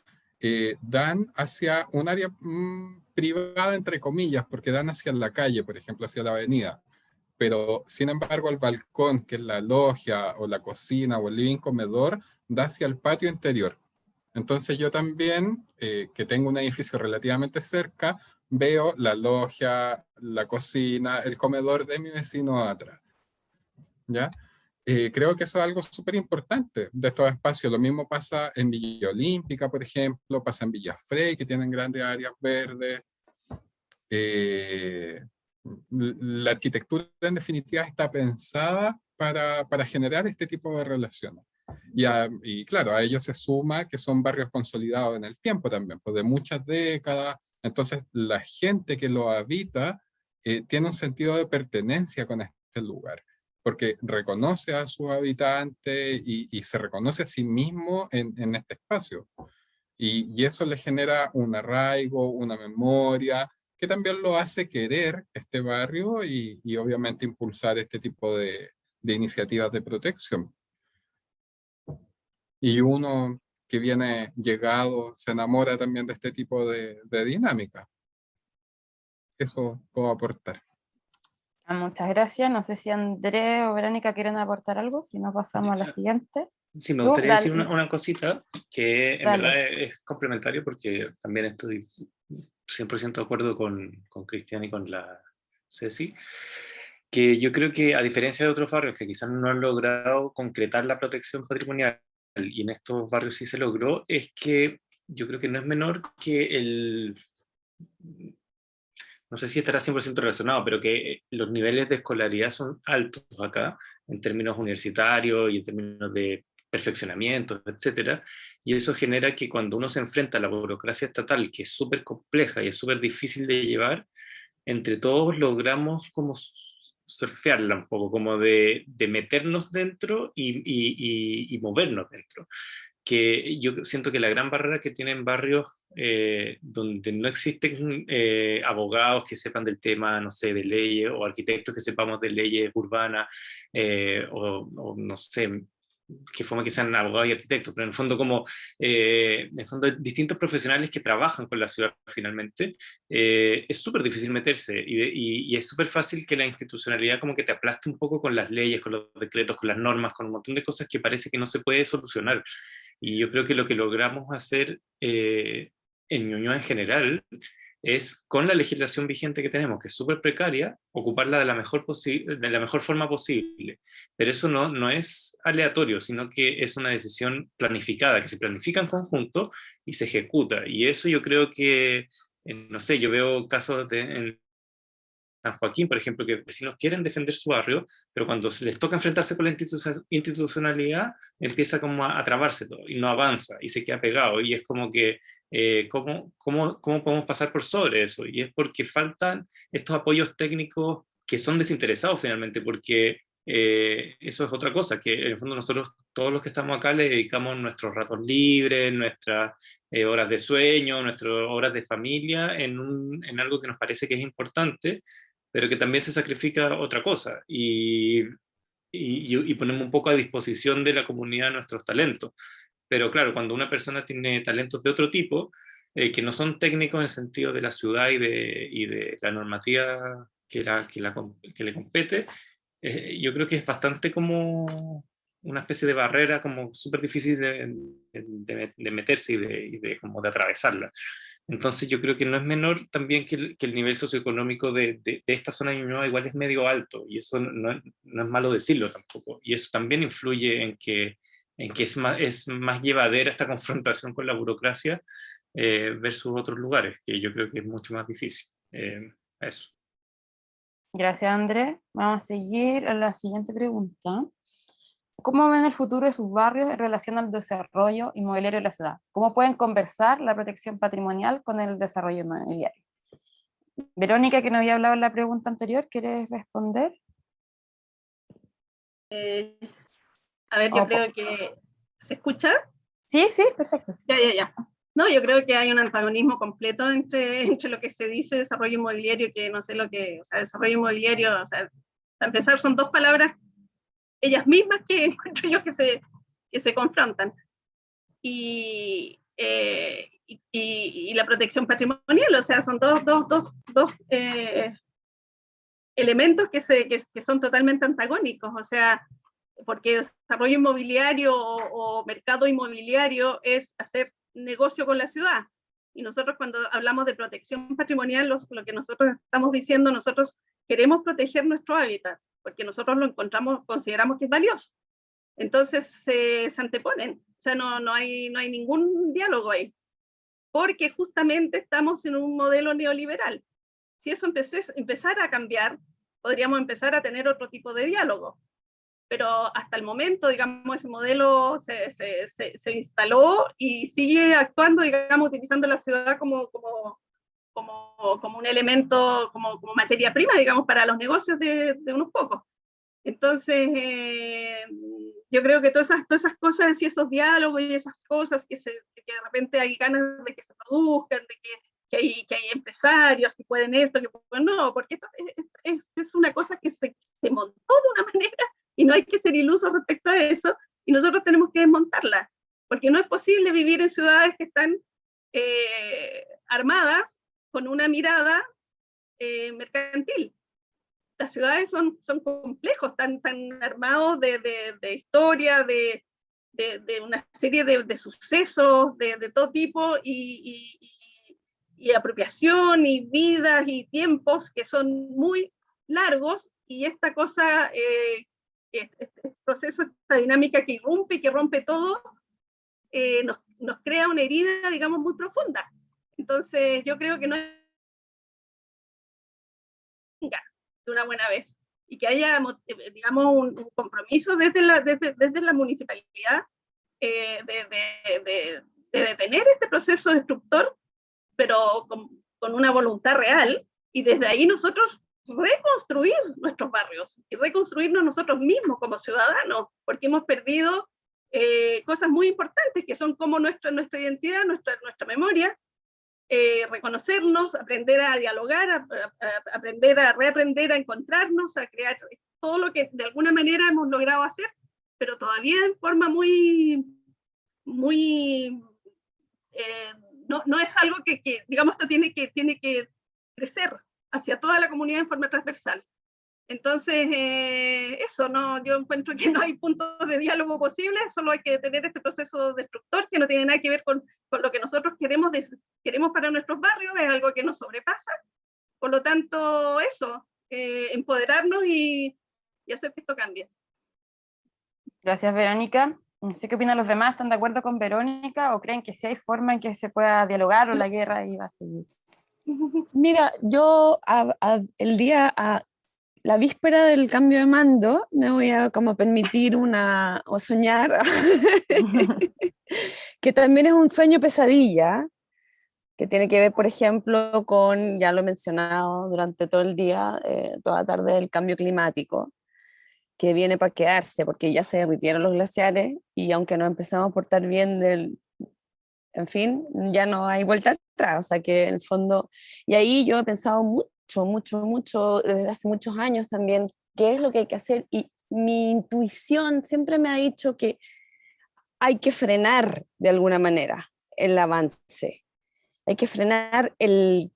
dan hacia un área privada, entre comillas, porque dan hacia la calle, por ejemplo, hacia la avenida. Pero sin embargo el balcón, que es la logia o la cocina o el living comedor, da hacia el patio interior. Entonces yo también, que tengo un edificio relativamente cerca, veo la logia, la cocina, el comedor de mi vecino atrás. ¿Ya? Creo que eso es algo súper importante de estos espacios. Lo mismo pasa en Villa Olímpica, por ejemplo, pasa en Villa Frey, que tienen grandes áreas verdes. La arquitectura en definitiva está pensada para generar este tipo de relaciones. Y claro, a ello se suma que son barrios consolidados en el tiempo también, pues de muchas décadas. Entonces la gente que lo habita tiene un sentido de pertenencia con este lugar, porque reconoce a sus habitantes y se reconoce a sí mismo en este espacio. Y eso le genera un arraigo, una memoria, que también lo hace querer este barrio y obviamente impulsar este tipo de iniciativas de protección. Y uno que viene llegado se enamora también de este tipo de dinámica. Eso puedo aportar. Muchas gracias. No sé si Andrés o Verónica quieren aportar algo, si no pasamos a la siguiente. Sí, me Tú, gustaría decir dale. una cosita que en Dale. verdad es complementario, porque también estoy 100% de acuerdo con Cristian y con la Ceci, que yo creo que a diferencia de otros barrios que quizás no han logrado concretar la protección patrimonial, y en estos barrios sí se logró, es que yo creo que no es menor que no sé si estará 100% relacionado, pero que los niveles de escolaridad son altos acá, en términos universitarios y en términos de perfeccionamiento, etcétera, y eso genera que cuando uno se enfrenta a la burocracia estatal, que es súper compleja y es súper difícil de llevar, entre todos logramos como surfearla un poco, como de meternos dentro y movernos dentro. Que yo siento que la gran barrera que tienen barrios donde no existen abogados que sepan del tema, no sé, de leyes, o arquitectos que sepamos de leyes urbanas, o no sé, que forma que sean abogados y arquitectos, pero en el fondo como en el fondo distintos profesionales que trabajan con la ciudad finalmente, es súper difícil meterse y es súper fácil que la institucionalidad como que te aplaste un poco con las leyes, con los decretos, con las normas, con un montón de cosas que parece que no se puede solucionar. Y yo creo que lo que logramos hacer en Ñuñoa en general es, con la legislación vigente que tenemos, que es súper precaria, ocuparla de la mejor forma posible. Pero eso no es aleatorio, sino que es una decisión planificada, que se planifica en conjunto y se ejecuta. Y eso yo creo que, no sé, yo veo casos en San Joaquín, por ejemplo, que vecinos quieren defender su barrio, pero cuando les toca enfrentarse con la institucionalidad, empieza como a trabarse todo, y no avanza, y se queda pegado, y es como que, ¿cómo podemos pasar por sobre eso? Y es porque faltan estos apoyos técnicos que son desinteresados finalmente, porque eso es otra cosa, que en el fondo nosotros, todos los que estamos acá, le dedicamos nuestros ratos libres, nuestras horas de sueño, nuestras horas de familia, en algo que nos parece que es importante, pero que también se sacrifica otra cosa, y ponemos un poco a disposición de la comunidad nuestros talentos. Pero claro, cuando una persona tiene talentos de otro tipo, que no son técnicos en el sentido de la ciudad y de la normativa que le compete. Yo creo que es bastante como una especie de barrera como súper difícil de meterse como de atravesarla. Entonces yo creo que no es menor también que el nivel socioeconómico de esta zona de Ñuñoa igual es medio alto, y eso no es malo decirlo tampoco, y eso también influye en que es más llevadera esta confrontación con la burocracia versus otros lugares, que yo creo que es mucho más difícil. Eso. Gracias, Andrés. Vamos a seguir a la siguiente pregunta. ¿Cómo ven el futuro de sus barrios en relación al desarrollo inmobiliario de la ciudad? ¿Cómo pueden conversar la protección patrimonial con el desarrollo inmobiliario? Verónica, que no había hablado en la pregunta anterior, ¿quieres responder? A ver, yo creo que... ¿Se escucha? Sí, sí, perfecto. Ya. No, yo creo que hay un antagonismo completo entre lo que se dice desarrollo inmobiliario, que no sé lo que... O sea, desarrollo inmobiliario, o sea, para empezar son dos palabras ellas mismas que encuentro yo que se confrontan. Y la protección patrimonial, o sea, son dos elementos que son totalmente antagónicos, o sea, porque desarrollo inmobiliario o mercado inmobiliario es hacer negocio con la ciudad, y nosotros cuando hablamos de protección patrimonial, lo que nosotros estamos diciendo, nosotros queremos proteger nuestro hábitat, porque nosotros lo consideramos que es valioso. Entonces se anteponen, o sea, no hay ningún diálogo ahí, porque justamente estamos en un modelo neoliberal. Si eso empezara a cambiar, podríamos empezar a tener otro tipo de diálogo, pero hasta el momento, digamos, ese modelo se instaló y sigue actuando, digamos, utilizando la ciudad como un elemento, como materia prima, digamos, para los negocios de unos pocos. Entonces, yo creo que todas esas cosas y esos diálogos y esas cosas que de repente hay ganas de que se produzcan, de que hay empresarios que pueden esto, que pueden no, porque esto es una cosa que se montó de una manera y no hay que ser ilusos respecto a eso, y nosotros tenemos que desmontarla, porque no es posible vivir en ciudades que están armadas con una mirada mercantil. Las ciudades son complejos, están armados de historia, de una serie de sucesos de todo tipo, y apropiación, y vidas, y tiempos que son muy largos, y esta cosa, este proceso, esta dinámica que irrumpe y que rompe todo, nos crea una herida, digamos, muy profunda. Entonces, yo creo que no es de una buena vez, y que haya, digamos, un compromiso desde la municipalidad de detener este proceso destructor, pero con una voluntad real, y desde ahí nosotros reconstruir nuestros barrios y reconstruirnos nosotros mismos como ciudadanos, porque hemos perdido cosas muy importantes que son como nuestra identidad, nuestra memoria, reconocernos, aprender a dialogar, aprender a reaprender a encontrarnos, a crear todo lo que de alguna manera hemos logrado hacer, pero todavía en forma muy no es algo que digamos, esto tiene que crecer hacia toda la comunidad en forma transversal. Entonces, eso, yo encuentro que no hay puntos de diálogo posibles, solo hay que detener este proceso destructor que no tiene nada que ver con lo que nosotros queremos para nuestros barrios, es algo que nos sobrepasa. Por lo tanto, eso, empoderarnos y hacer que esto cambie. Gracias, Verónica. No sé qué opinan los demás, ¿están de acuerdo con Verónica o creen que sí hay forma en que se pueda dialogar o la guerra iba a seguir? Mira, yo la víspera del cambio de mando me voy a como permitir o soñar que también es un sueño pesadilla, que tiene que ver, por ejemplo, con, ya lo he mencionado durante todo el día, toda la tarde, el cambio climático, que viene para quedarse, porque ya se derritieron los glaciares, y aunque nos empezamos a portar bien en fin, ya no hay vuelta atrás, o sea que en el fondo, y ahí yo he pensado mucho, desde hace muchos años también, qué es lo que hay que hacer, y mi intuición siempre me ha dicho que hay que frenar de alguna manera el avance, hay que frenar el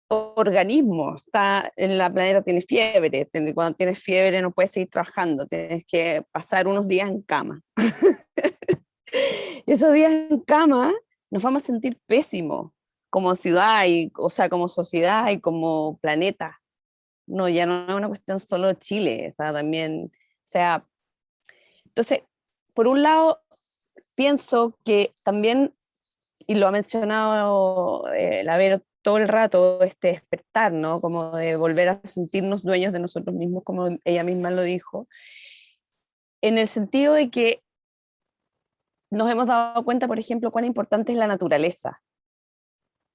organismo. Está en la planeta, tienes fiebre, cuando tienes fiebre no puedes seguir trabajando, tienes que pasar unos días en cama. Esos días en cama nos vamos a sentir pésimos como ciudad, o sea, como sociedad y como planeta. No, ya no es una cuestión solo de Chile, o sea, también, o sea, entonces, por un lado, pienso que también, y lo ha mencionado la Vero todo el rato, este despertar, ¿no? Como de volver a sentirnos dueños de nosotros mismos, como ella misma lo dijo, en el sentido de que nos hemos dado cuenta, por ejemplo, cuán importante es la naturaleza,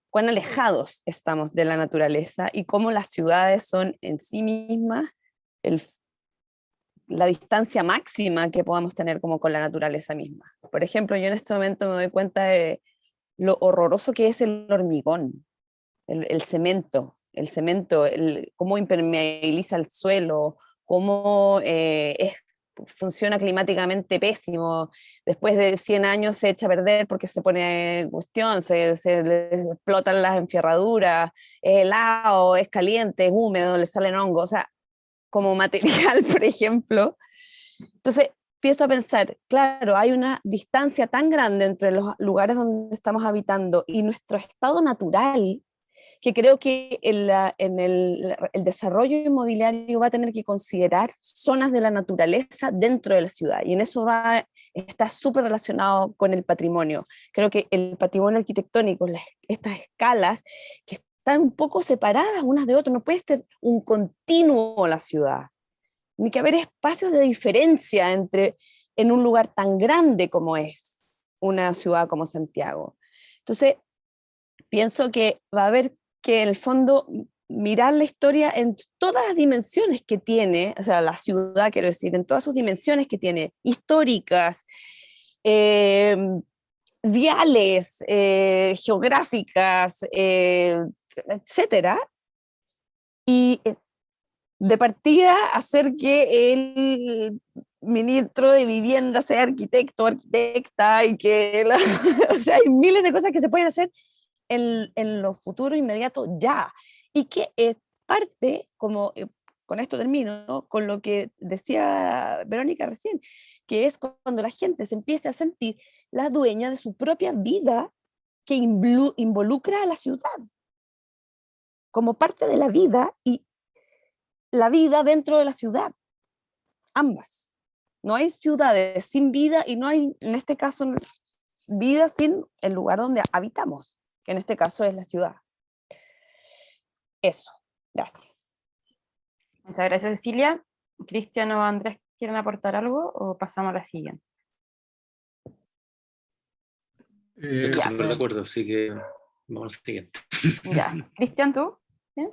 cuán alejados estamos de la naturaleza y cómo las ciudades son en sí mismas la distancia máxima que podamos tener como con la naturaleza misma. Por ejemplo, yo en este momento me doy cuenta de lo horroroso que es el hormigón, el cemento, cómo impermeabiliza el suelo, cómo funciona climáticamente pésimo. Después de 100 años se echa a perder porque se pone cuestión, se le explotan las enfierraduras, es helado, es caliente, es húmedo, le salen hongos, o sea, como material, por ejemplo. Entonces, empiezo a pensar, claro, hay una distancia tan grande entre los lugares donde estamos habitando y nuestro estado natural, que creo que el desarrollo inmobiliario va a tener que considerar zonas de la naturaleza dentro de la ciudad, y en eso está súper relacionado con el patrimonio. Creo que el patrimonio arquitectónico, estas escalas que están un poco separadas unas de otras, no puede ser un continuo la ciudad, ni que haber espacios de diferencia en un lugar tan grande como es una ciudad como Santiago. Entonces, pienso que va a haber que en el fondo mirar la historia en todas las dimensiones que tiene, o sea, la ciudad, quiero decir, en todas sus dimensiones que tiene, históricas, viales, geográficas, etcétera, y de partida hacer que el ministro de Vivienda sea arquitecto o arquitecta, y que o sea, hay miles de cosas que se pueden hacer en lo futuro inmediato ya, y que parte, como con esto termino, ¿no?, con lo que decía Verónica recién, que es cuando la gente se empiece a sentir la dueña de su propia vida, que involucra a la ciudad como parte de la vida, y la vida dentro de la ciudad, ambas. No hay ciudades sin vida, y no hay, en este caso, vida sin el lugar donde habitamos, que en este caso es la ciudad. Eso, gracias. Muchas gracias, Cecilia. Cristian o Andrés, ¿quieren aportar algo o pasamos a la siguiente? Estoy de acuerdo, así que vamos al siguiente. Ya, Cristian, ¿tú? ¿Bien?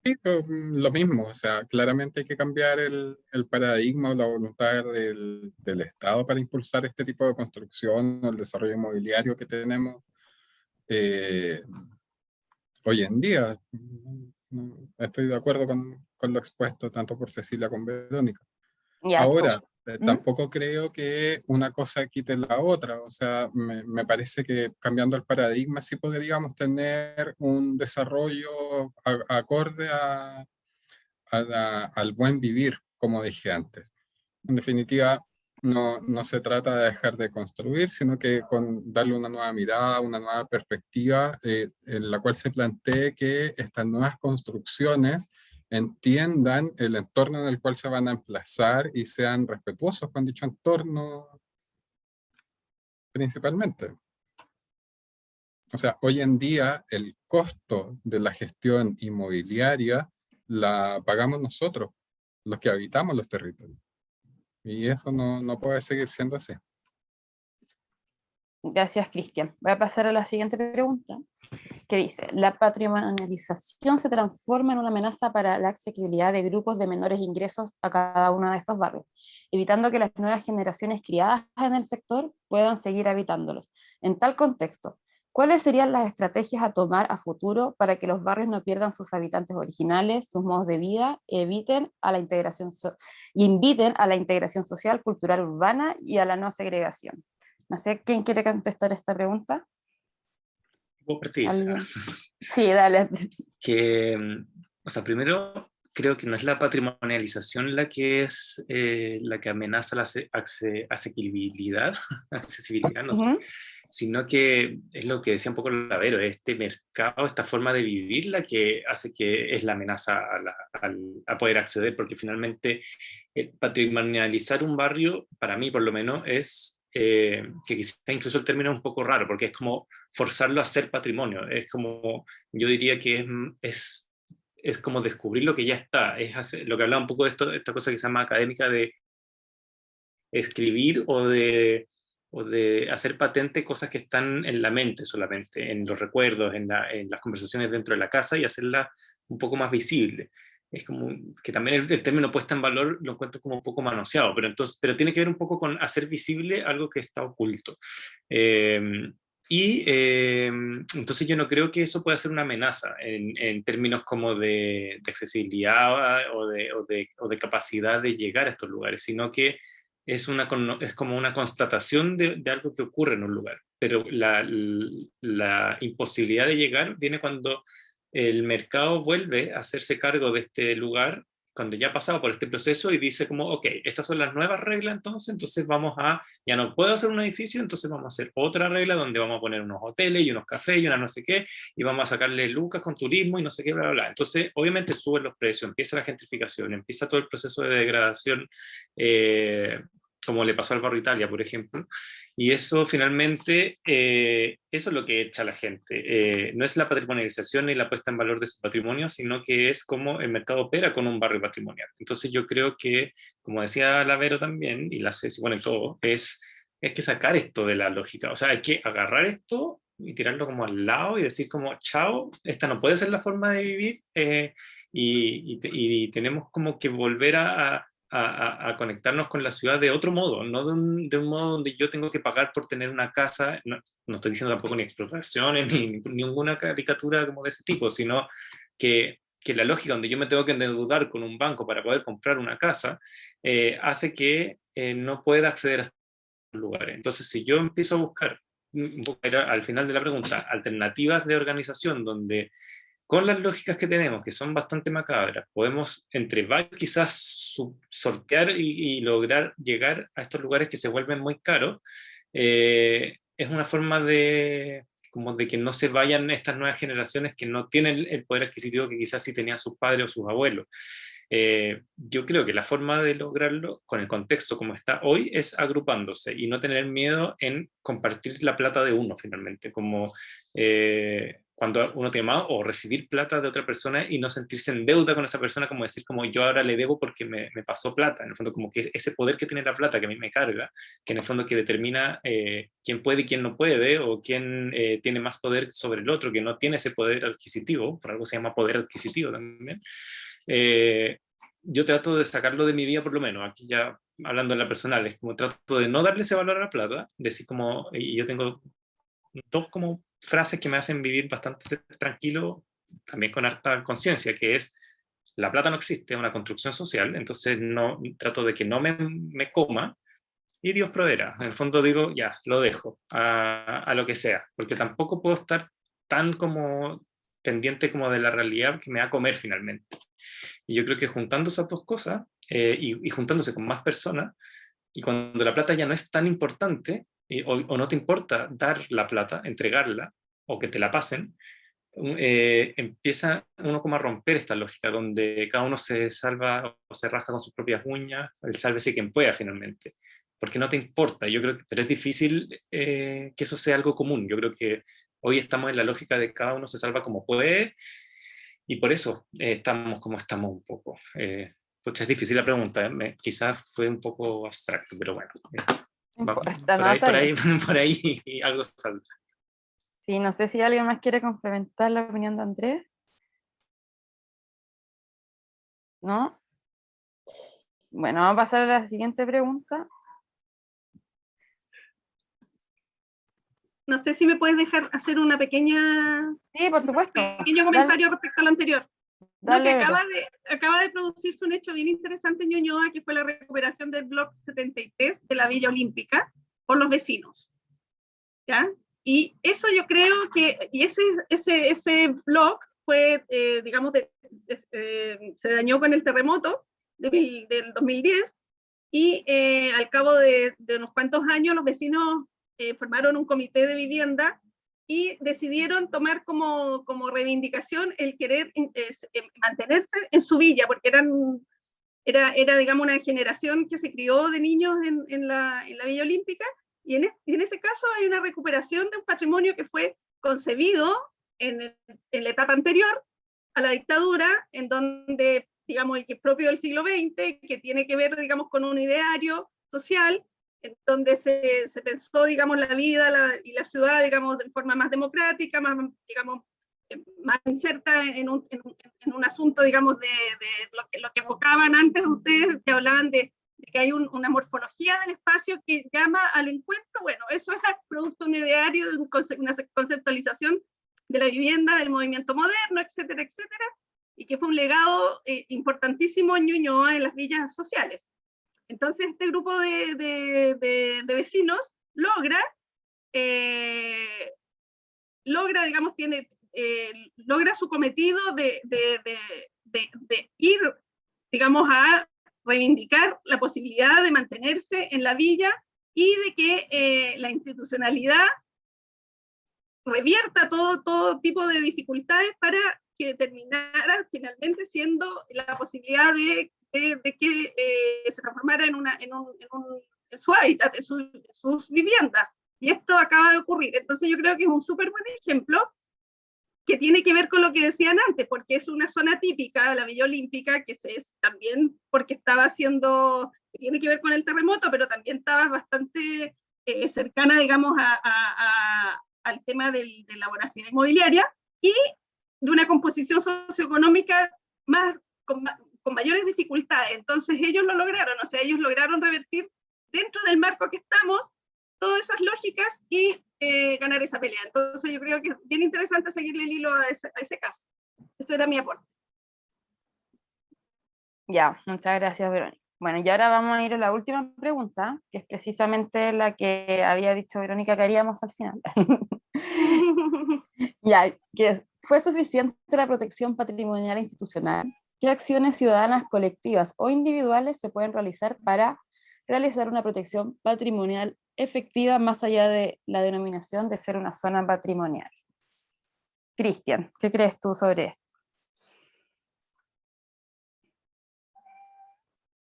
Sí, pues, lo mismo, o sea, claramente hay que cambiar el paradigma o la voluntad del Estado para impulsar este tipo de construcción o el desarrollo inmobiliario que tenemos hoy en día. Estoy de acuerdo con lo expuesto tanto por Cecilia como Verónica. Ya, Ahora, tampoco creo que una cosa quite la otra, o sea, me parece que cambiando el paradigma sí podríamos tener un desarrollo acorde al buen vivir, como dije antes. En definitiva, no se trata de dejar de construir, sino que con darle una nueva mirada, una nueva perspectiva, en la cual se plantee que estas nuevas construcciones entiendan el entorno en el cual se van a emplazar y sean respetuosos con dicho entorno principalmente. O sea, hoy en día el costo de la gestión inmobiliaria la pagamos nosotros, los que habitamos los territorios. Y eso no puede seguir siendo así. Gracias, Cristian. Voy a pasar a la siguiente pregunta, que dice: ¿la patrimonialización se transforma en una amenaza para la accesibilidad de grupos de menores ingresos a cada uno de estos barrios, evitando que las nuevas generaciones criadas en el sector puedan seguir habitándolos? En tal contexto, ¿cuáles serían las estrategias a tomar a futuro para que los barrios no pierdan sus habitantes originales, sus modos de vida, inviten a la integración social, cultural, urbana y a la no segregación? No sé, ¿quién quiere contestar esta pregunta? ¿Puedo partir? ¿Alguien? Sí, dale. Que, o sea, primero, creo que no es la patrimonialización la que es la que amenaza la accesibilidad, accesibilidad, no sé, Ujú. sino que es lo que decía un poco Lavero, este mercado, esta forma de vivir la que hace que es la amenaza a poder acceder, porque finalmente patrimonializar un barrio, para mí por lo menos, es que quizá incluso el término es un poco raro, porque es como forzarlo a ser patrimonio, es como, yo diría que es como descubrir lo que ya está, lo que hablaba un poco de esta cosa que se llama académica de escribir o de hacer patente cosas que están en la mente solamente, en los recuerdos, en las conversaciones dentro de la casa y hacerlas un poco más visibles. Es como que también el término puesta en valor lo encuentro como un poco manoseado, pero tiene que ver un poco con hacer visible algo que está oculto. Entonces yo no creo que eso pueda ser una amenaza en términos como de accesibilidad o de capacidad de llegar a estos lugares, sino que es como una constatación de algo que ocurre en un lugar. Pero la imposibilidad de llegar viene cuando el mercado vuelve a hacerse cargo de este lugar cuando ya ha pasado por este proceso y dice como, ok, estas son las nuevas reglas entonces ya no puedo hacer un edificio, entonces vamos a hacer otra regla donde vamos a poner unos hoteles y unos cafés y una no sé qué, y vamos a sacarle lucas con turismo y no sé qué, bla, bla, bla. Entonces, obviamente suben los precios, empieza la gentrificación, empieza todo el proceso de degradación, como le pasó al barrio Italia, por ejemplo, y eso finalmente, eso es lo que echa a la gente. No es la patrimonialización ni la puesta en valor de su patrimonio, sino que es cómo el mercado opera con un barrio patrimonial. Entonces yo creo que, como decía Lavero también, y la Ceci, bueno, y todo, es que sacar esto de la lógica. O sea, hay que agarrar esto y tirarlo como al lado y decir como, chao, esta no puede ser la forma de vivir, y tenemos como que volver a conectarnos con la ciudad de otro modo, no de un modo donde yo tengo que pagar por tener una casa, no estoy diciendo tampoco ni expropiaciones, ni ninguna caricatura como de ese tipo, sino que la lógica donde yo me tengo que endeudar con un banco para poder comprar una casa, hace que no pueda acceder a estos lugares. Entonces, si yo empiezo a buscar, al final de la pregunta, alternativas de organización donde con las lógicas que tenemos, que son bastante macabras, podemos entre varios quizás sortear y lograr llegar a estos lugares que se vuelven muy caros. Es una forma como de que no se vayan estas nuevas generaciones que no tienen el poder adquisitivo que quizás sí tenían sus padres o sus abuelos. Yo creo que la forma de lograrlo con el contexto como está hoy es agrupándose y no tener miedo en compartir la plata de uno finalmente, como cuando uno tiene más, o recibir plata de otra persona y no sentirse en deuda con esa persona, como decir como yo ahora le debo porque me pasó plata, en el fondo como que ese poder que tiene la plata que a mí me carga, que en el fondo que determina quién puede y quién no puede, o quién tiene más poder sobre el otro, que no tiene ese poder adquisitivo, por algo se llama poder adquisitivo también. Yo trato de sacarlo de mi vida por lo menos, aquí ya hablando en la personal, es como trato de no darle ese valor a la plata, decir como, y yo tengo dos como frases que me hacen vivir bastante tranquilo, también con harta conciencia, que es, la plata no existe, es una construcción social, entonces no, trato de que no me coma, y Dios proveerá. En el fondo digo, ya, lo dejo a lo que sea, porque tampoco puedo estar tan como pendiente como de la realidad que me va a comer finalmente. Y yo creo que juntando esas dos cosas, y juntándose con más personas, y cuando la plata ya no es tan importante, o no te importa dar la plata, entregarla, o que te la pasen, empieza uno como a romper esta lógica, donde cada uno se salva o se rasca con sus propias uñas, el sálvese quien pueda finalmente, porque no te importa. Yo creo que, pero es difícil que eso sea algo común. Yo creo que hoy estamos en la lógica de cada uno se salva como puede, y por eso estamos como estamos un poco. Pues es difícil la pregunta, quizás fue un poco abstracto, pero bueno. No importa, no, está bien. Por ahí algo saldrá. Sí, no sé si alguien más quiere complementar la opinión de Andrés. ¿No? Bueno, vamos a pasar a la siguiente pregunta. No sé si me puedes dejar hacer una pequeña... Sí, por supuesto. Un pequeño comentario respecto a lo anterior. Dale, que acaba de producirse un hecho bien interesante en Ñuñoa, que fue la recuperación del Block 73 de la Villa Olímpica por los vecinos. ¿Ya? Y eso yo creo que, y ese blog fue, digamos, se dañó con el terremoto del 2010, y al cabo de unos cuantos años los vecinos formaron un comité de vivienda y decidieron tomar como reivindicación el querer mantenerse en su villa, porque era, digamos, una generación que se crió de niños en la Villa Olímpica, y en ese caso hay una recuperación de un patrimonio que fue concebido en la etapa anterior a la dictadura, en donde, digamos, que es propio del siglo XX, que tiene que ver, digamos, con un ideario social, en donde se pensó, digamos, la vida y la ciudad, digamos, de forma más democrática, más, digamos, más inserta en un asunto, digamos, de lo que evocaban antes ustedes, que hablaban de que hay una morfología del espacio que llama al encuentro. Bueno, eso es el producto de un ideario, de una conceptualización de la vivienda, del movimiento moderno, etcétera, etcétera, y que fue un legado importantísimo en Ñuñoa, en las villas sociales. Entonces este grupo de vecinos logra, digamos, logra su cometido de ir, digamos, a reivindicar la posibilidad de mantenerse en la villa y de que la institucionalidad revierta todo tipo de dificultades para que terminara finalmente siendo la posibilidad de que se transformara en su hábitat, en sus viviendas. Y esto acaba de ocurrir. Entonces yo creo que es un súper buen ejemplo que tiene que ver con lo que decían antes, porque es una zona típica, la Villa Olímpica, que es también porque estaba haciendo, tiene que ver con el terremoto, pero también estaba bastante cercana, digamos, al tema de la voracidad inmobiliaria, y de una composición socioeconómica con mayores dificultades. Entonces ellos lo lograron, o sea, ellos lograron revertir dentro del marco que estamos todas esas lógicas y ganar esa pelea. Entonces yo creo que es bien interesante seguirle el hilo a ese caso. Eso era mi aporte. Ya, muchas gracias, Verónica. Bueno, y ahora vamos a ir a la última pregunta, que es precisamente la que había dicho Verónica que haríamos al final. Ya, que ¿fue suficiente la protección patrimonial institucional? ¿Qué acciones ciudadanas, colectivas o individuales se pueden realizar para realizar una protección patrimonial efectiva más allá de la denominación de ser una zona patrimonial? Cristian, ¿qué crees tú sobre esto?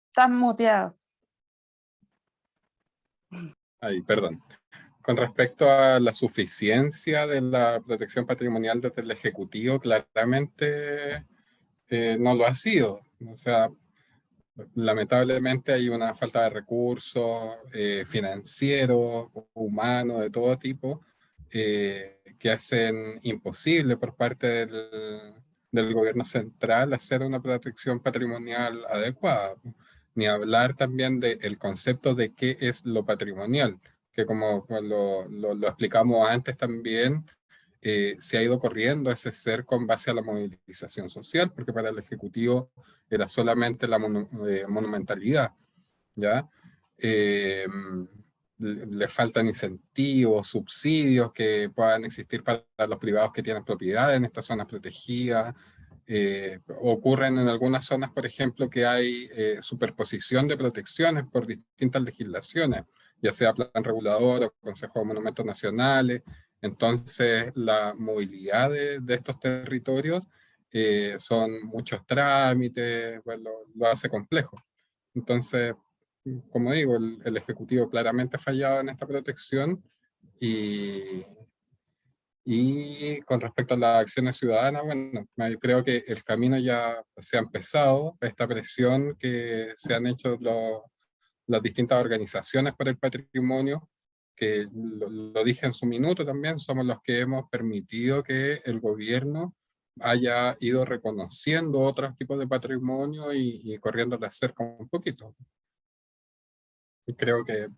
Estás muteado. Ay, perdón. Con respecto a la suficiencia de la protección patrimonial desde el Ejecutivo, claramente no lo ha sido. O sea, lamentablemente hay una falta de recursos financieros, humanos, de todo tipo, que hacen imposible por parte del gobierno central hacer una protección patrimonial adecuada. Ni hablar también del concepto de qué es lo patrimonial, que como lo explicamos antes también, se ha ido corriendo ese ser con base a la movilización social, porque para el Ejecutivo era solamente la monumentalidad, ¿ya? Le faltan incentivos, subsidios que puedan existir para los privados que tienen propiedad en estas zonas protegidas. Ocurren en algunas zonas, por ejemplo, que hay superposición de protecciones por distintas legislaciones, ya sea plan regulador o Consejo de Monumentos Nacionales. Entonces, la movilidad de estos territorios son muchos trámites, bueno, lo hace complejo. Entonces, como digo, el Ejecutivo claramente ha fallado en esta protección y con respecto a las acciones ciudadanas, bueno, yo creo que el camino ya se ha empezado, esta presión que se han hecho las distintas organizaciones por el patrimonio, que lo dije en su minuto también, somos los que hemos permitido que el gobierno haya ido reconociendo otros tipos de patrimonio y corriéndole cerca un poquito. Creo que,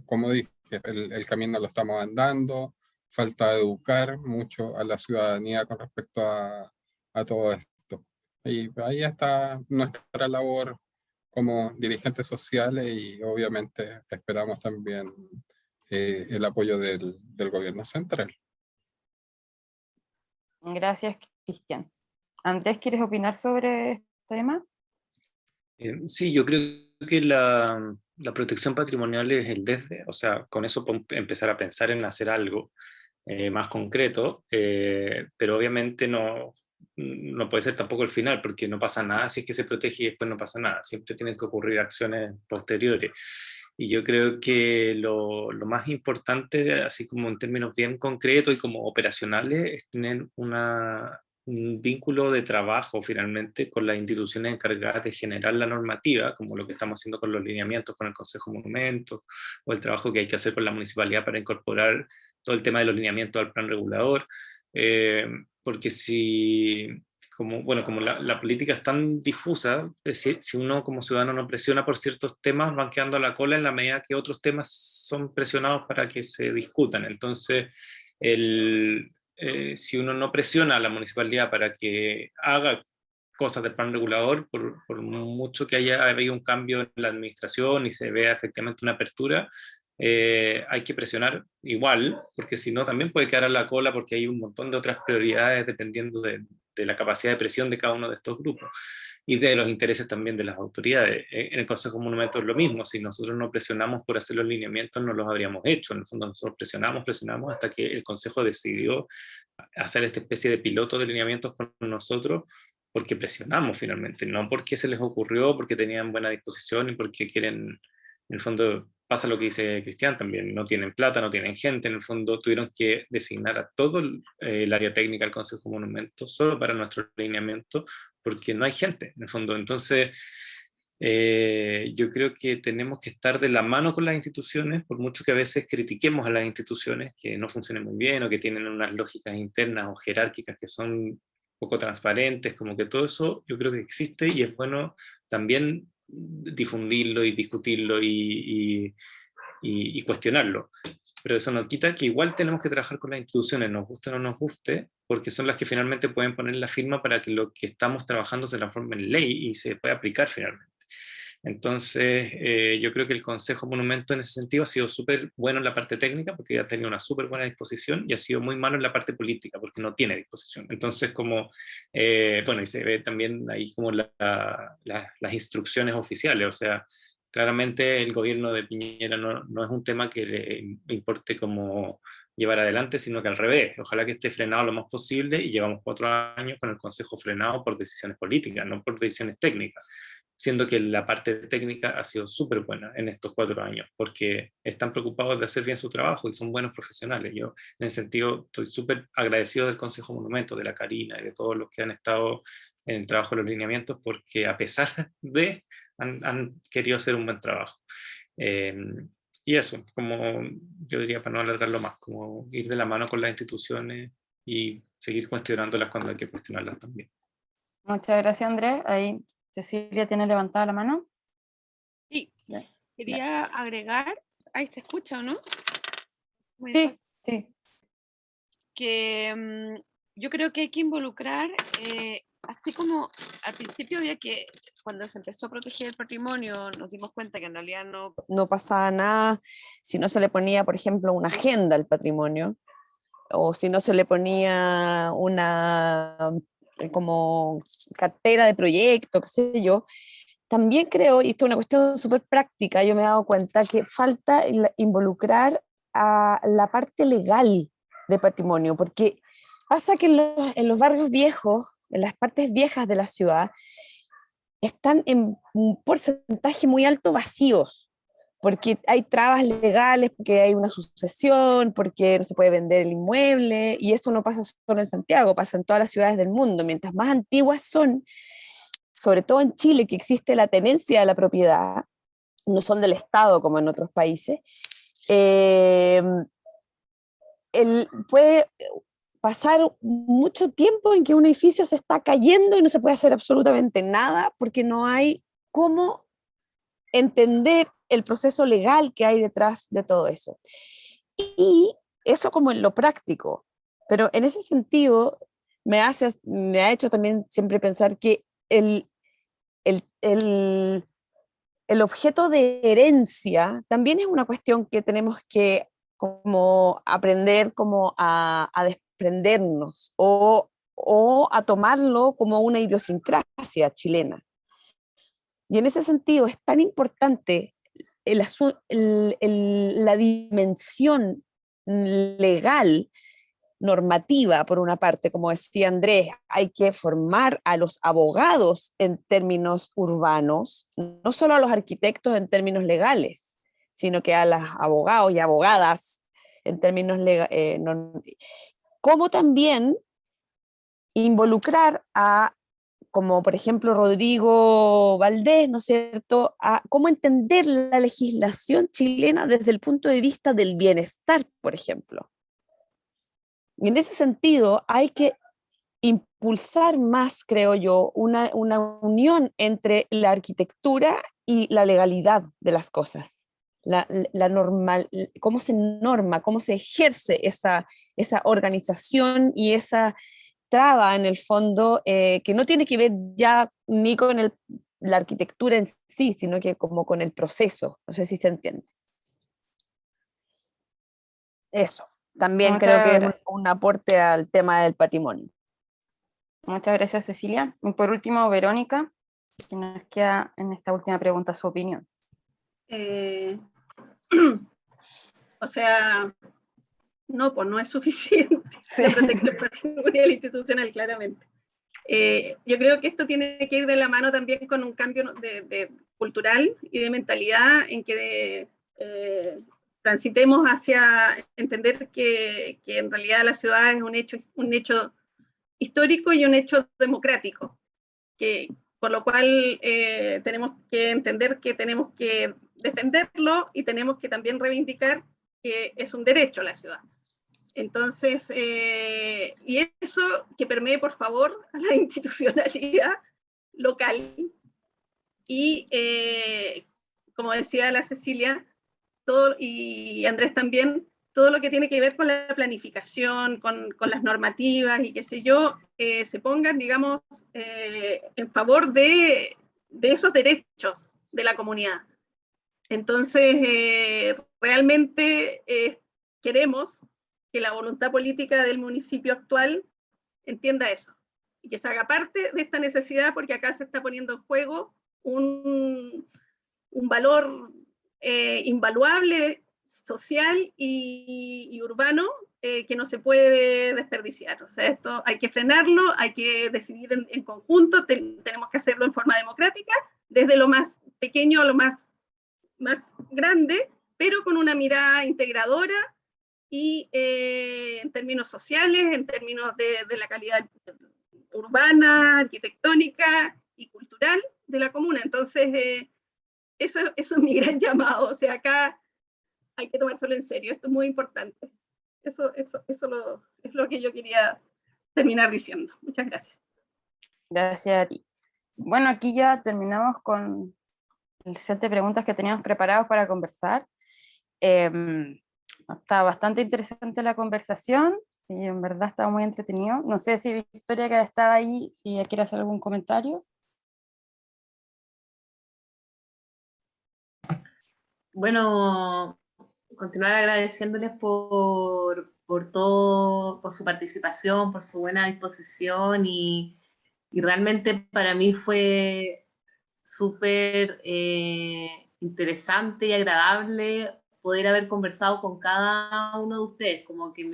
como dije, el camino lo estamos andando, falta educar mucho a la ciudadanía con respecto a todo esto. Y ahí está nuestra labor como dirigentes sociales y obviamente esperamos también el apoyo del gobierno central. Gracias, Cristian. Andrés, ¿quieres opinar sobre este tema? Sí, yo creo que la protección patrimonial es el desde, o sea, con eso podemos empezar a pensar en hacer algo más concreto, pero obviamente no puede ser tampoco el final, porque no pasa nada si es que se protege y después no pasa nada, siempre tienen que ocurrir acciones posteriores. Y yo creo que lo más importante, así como en términos bien concretos y como operacionales, es tener un vínculo de trabajo finalmente con las instituciones encargadas de generar la normativa, como lo que estamos haciendo con los lineamientos con el Consejo de Monumentos, o el trabajo que hay que hacer con la municipalidad para incorporar todo el tema de los lineamientos al plan regulador, porque como la política es tan difusa, es decir, si uno como ciudadano no presiona por ciertos temas, van quedando a la cola en la medida que otros temas son presionados para que se discutan. Entonces, si uno no presiona a la municipalidad para que haga cosas del plan regulador, por mucho que haya habido un cambio en la administración y se vea efectivamente una apertura, hay que presionar igual, porque si no también puede quedar a la cola porque hay un montón de otras prioridades dependiendo de la capacidad de presión de cada uno de estos grupos y de los intereses también de las autoridades. En el Consejo de Monumentos es lo mismo, si nosotros no presionamos por hacer los lineamientos no los habríamos hecho, en el fondo nosotros presionamos hasta que el Consejo decidió hacer esta especie de piloto de lineamientos con nosotros, porque presionamos finalmente, no porque se les ocurrió, porque tenían buena disposición y porque quieren, en el fondo pasa lo que dice Cristian también, no tienen plata, no tienen gente, en el fondo tuvieron que designar a todo el área técnica del Consejo de Monumentos solo para nuestro lineamiento, porque no hay gente, en el fondo. Entonces, yo creo que tenemos que estar de la mano con las instituciones, por mucho que a veces critiquemos a las instituciones que no funcionen muy bien o que tienen unas lógicas internas o jerárquicas que son poco transparentes, como que todo eso yo creo que existe y es bueno también difundirlo y discutirlo y cuestionarlo. Pero eso no quita que igual tenemos que trabajar con las instituciones, nos guste o no nos guste, porque son las que finalmente pueden poner la firma para que lo que estamos trabajando se transforme en ley y se pueda aplicar finalmente. Entonces, yo creo que el Consejo Monumento en ese sentido ha sido súper bueno en la parte técnica, porque ha tenido una súper buena disposición, y ha sido muy malo en la parte política, porque no tiene disposición. Entonces, como, bueno, y se ve también ahí como las instrucciones oficiales, o sea, claramente el gobierno de Piñera no es un tema que le importe como llevar adelante, sino que al revés, ojalá que esté frenado lo más posible, y llevamos 4 años con el Consejo frenado por decisiones políticas, no por decisiones técnicas, siendo que la parte técnica ha sido súper buena en estos 4 años, porque están preocupados de hacer bien su trabajo y son buenos profesionales. Yo, en ese sentido, estoy súper agradecido del Consejo Monumento, de la Karina y de todos los que han estado en el trabajo de los lineamientos, porque a pesar de, han querido hacer un buen trabajo. Y eso, como yo diría, para no alargarlo más, como ir de la mano con las instituciones y seguir cuestionándolas cuando hay que cuestionarlas también. Muchas gracias, Andrés. Ahí Cecilia tiene levantada la mano. Sí, quería agregar, ahí se escucha, ¿o no? Sí, sí. Que yo creo que hay que involucrar, así como al principio había que, cuando se empezó a proteger el patrimonio, nos dimos cuenta que en realidad no pasaba nada si no se le ponía, por ejemplo, una agenda al patrimonio, o si no se le ponía una como cartera de proyecto, qué sé yo. También creo, y esto es una cuestión súper práctica, yo me he dado cuenta que falta involucrar a la parte legal de patrimonio, porque pasa que en los barrios viejos, en las partes viejas de la ciudad, están en un porcentaje muy alto vacíos, porque hay trabas legales, porque hay una sucesión, porque no se puede vender el inmueble, y eso no pasa solo en Santiago, pasa en todas las ciudades del mundo. Mientras más antiguas son, sobre todo en Chile, que existe la tenencia de la propiedad, no son del Estado como en otros países, puede pasar mucho tiempo en que un edificio se está cayendo y no se puede hacer absolutamente nada porque no hay cómo entender el proceso legal que hay detrás de todo eso. Y eso como en lo práctico, pero en ese sentido me ha hecho también siempre pensar que el objeto de herencia también es una cuestión que tenemos que como aprender como a desprendernos o a tomarlo como una idiosincrasia chilena. Y en ese sentido es tan importante la dimensión legal, normativa, por una parte, como decía Andrés, hay que formar a los abogados en términos urbanos, no solo a los arquitectos en términos legales, sino que a los abogados y abogadas en términos legales, como también involucrar a, como por ejemplo Rodrigo Valdés, ¿no es cierto?, a cómo entender la legislación chilena desde el punto de vista del bienestar, por ejemplo. Y en ese sentido hay que impulsar más, creo yo, una unión entre la arquitectura y la legalidad de las cosas. Cómo se norma, cómo se ejerce esa organización y esa traba en el fondo, que no tiene que ver ya ni con la arquitectura en sí, sino que como con el proceso. No sé si se entiende. Eso. También Muchas creo que gracias. es un aporte al tema del patrimonio. Muchas gracias, Cecilia. Y por último, Verónica, que nos queda en esta última pregunta su opinión. O sea, no, pues no es suficiente la protección patrimonial institucional, claramente. Yo creo que esto tiene que ir de la mano también con un cambio cultural y de mentalidad en que transitemos hacia entender que en realidad la ciudad es un hecho histórico y un hecho democrático, por lo cual tenemos que entender que tenemos que defenderlo y tenemos que también reivindicar que es un derecho a la ciudad. Entonces, y eso que permee, por favor, a la institucionalidad local y, como decía la Cecilia, y Andrés también, todo lo que tiene que ver con la planificación, con las normativas y qué sé yo, se pongan, digamos, en favor de esos derechos de la comunidad. Entonces, realmente queremos que la voluntad política del municipio actual entienda eso y que se haga parte de esta necesidad, porque acá se está poniendo en juego un valor invaluable, social y urbano, que no se puede desperdiciar. O sea, esto hay que frenarlo, hay que decidir en conjunto, tenemos que hacerlo en forma democrática, desde lo más pequeño a lo más grande, pero con una mirada integradora y en términos sociales, en términos de la calidad urbana, arquitectónica y cultural de la comuna. Entonces, eso es mi gran llamado. O sea, acá hay que tomárselo en serio, esto es muy importante. Eso es lo que yo quería terminar diciendo. Muchas gracias. Gracias a ti. Bueno, aquí ya terminamos con el set de preguntas que teníamos preparados para conversar. Está bastante interesante la conversación, y en verdad estaba muy entretenido. No sé si Victoria, que estaba ahí, si ella quiere hacer algún comentario. Bueno, continuar agradeciéndoles por todo, por su participación, por su buena disposición y realmente para mí fue súper interesante y agradable poder haber conversado con cada uno de ustedes, como que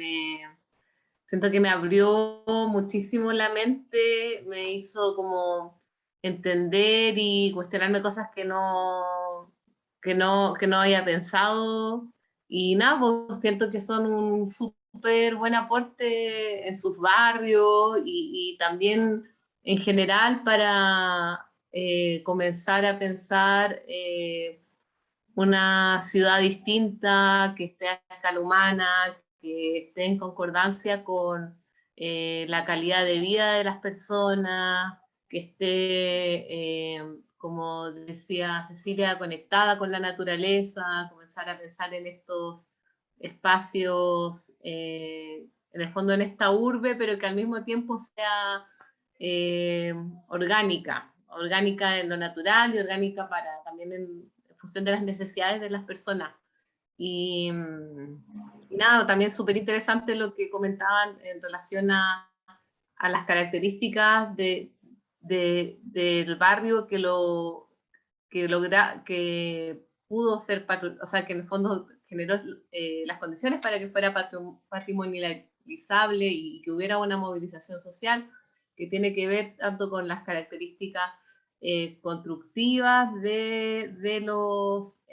siento que me abrió muchísimo la mente, me hizo como entender y cuestionarme cosas que no había pensado, y nada, pues siento que son un súper buen aporte en sus barrios y también en general para comenzar a pensar una ciudad distinta, que esté a escala humana, que esté en concordancia con la calidad de vida de las personas, que esté, como decía Cecilia, conectada con la naturaleza, comenzar a pensar en estos espacios, en el fondo en esta urbe, pero que al mismo tiempo sea orgánica en lo natural y orgánica también en función de las necesidades de las personas. Y Y nada, también súper interesante lo que comentaban en relación a las características del barrio que pudo ser, o sea, que en el fondo generó las condiciones para que fuera patrimonializable y que hubiera una movilización social que tiene que ver tanto con las características constructivas de los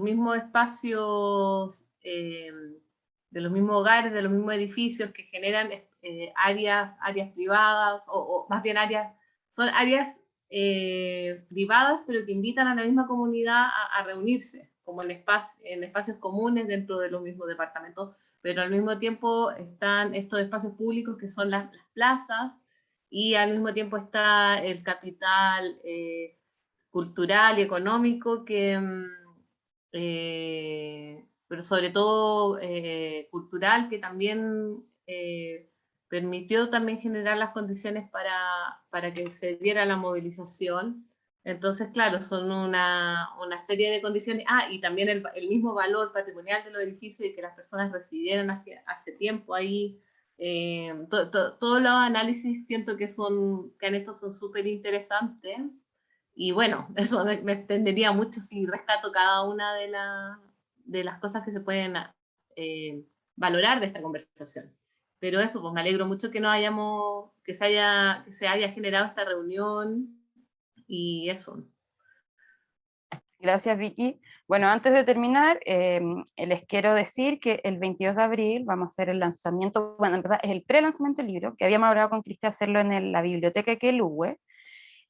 mismos espacios, de los mismos hogares, de los mismos edificios que generan áreas privadas, o más bien son áreas privadas, pero que invitan a la misma comunidad a reunirse, como en espacios comunes dentro de los mismos departamentos, pero al mismo tiempo están estos espacios públicos que son las plazas, y al mismo tiempo está el capital cultural y económico pero sobre todo cultural, que también permitió también generar las condiciones para que se diera la movilización. Entonces, claro, son una serie de condiciones. Y también el mismo valor patrimonial de los edificios y que las personas residieran hace tiempo ahí. Todos los análisis siento que han hecho son súper interesantes. Y bueno, eso me extendería mucho si rescato cada una de las cosas que se pueden valorar de esta conversación. Pero eso, pues me alegro mucho que se haya generado esta reunión, y eso. Gracias, Vicky. Bueno, antes de terminar, les quiero decir que el 22 de abril vamos a hacer el lanzamiento, bueno, en verdad es el pre-lanzamiento del libro, que habíamos hablado con Cristian hacerlo en la biblioteca Queluhue.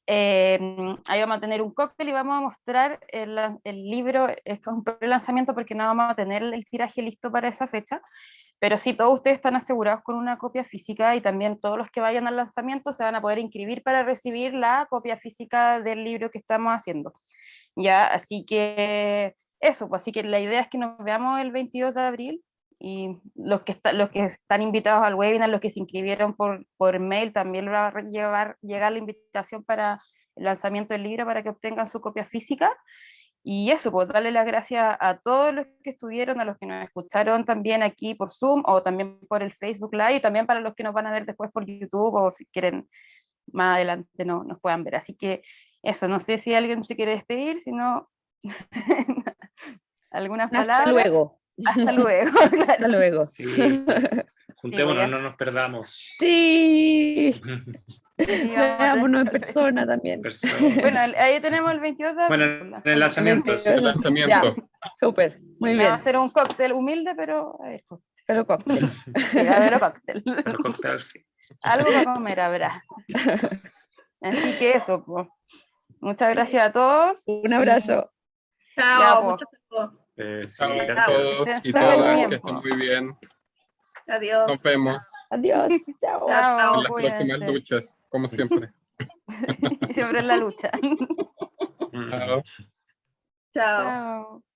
Ahí vamos a tener un cóctel y vamos a mostrar el libro. Es un pre-lanzamiento porque no vamos a tener el tiraje listo para esa fecha, pero sí, todos ustedes están asegurados con una copia física, y también todos los que vayan al lanzamiento se van a poder inscribir para recibir la copia física del libro que estamos haciendo. Ya, así que eso, pues así que la idea es que nos veamos el 22 de abril, y los que están invitados al webinar, los que se inscribieron por mail, también les va a llegar la invitación para el lanzamiento del libro para que obtengan su copia física. Y eso, pues darle las gracias a todos los que estuvieron, a los que nos escucharon también aquí por Zoom o también por el Facebook Live, y también para los que nos van a ver después por YouTube, o si quieren más adelante nos puedan ver. Así que eso, no sé si alguien se quiere despedir, si no, algunas palabras. Hasta luego. Hasta luego. Claro. Hasta luego. Sí. Juntémonos, Sí, no nos perdamos. Sí. Sí, Veámonos en persona también. Bueno, ahí tenemos el 22 de abril. Bueno, en el lanzamiento. Sí. El lanzamiento. Súper, muy bien. Vamos a hacer un cóctel humilde, pero a ver, Pero cóctel. sí, a ver, cóctel. Pero cóctel, sí. Algo para comer habrá. Así que eso, pues. Muchas gracias a todos. Un abrazo. Chao, Ya, po. muchos saludos. Sí, Chao a gracias. todos y Se acaba el todas, que tiempo. estén muy bien. Adiós. Nos vemos Adiós. Chao. Chao, en las cuídense. próximas luchas, como siempre. Siempre en la lucha. Mm. Chao. Chao. Chao.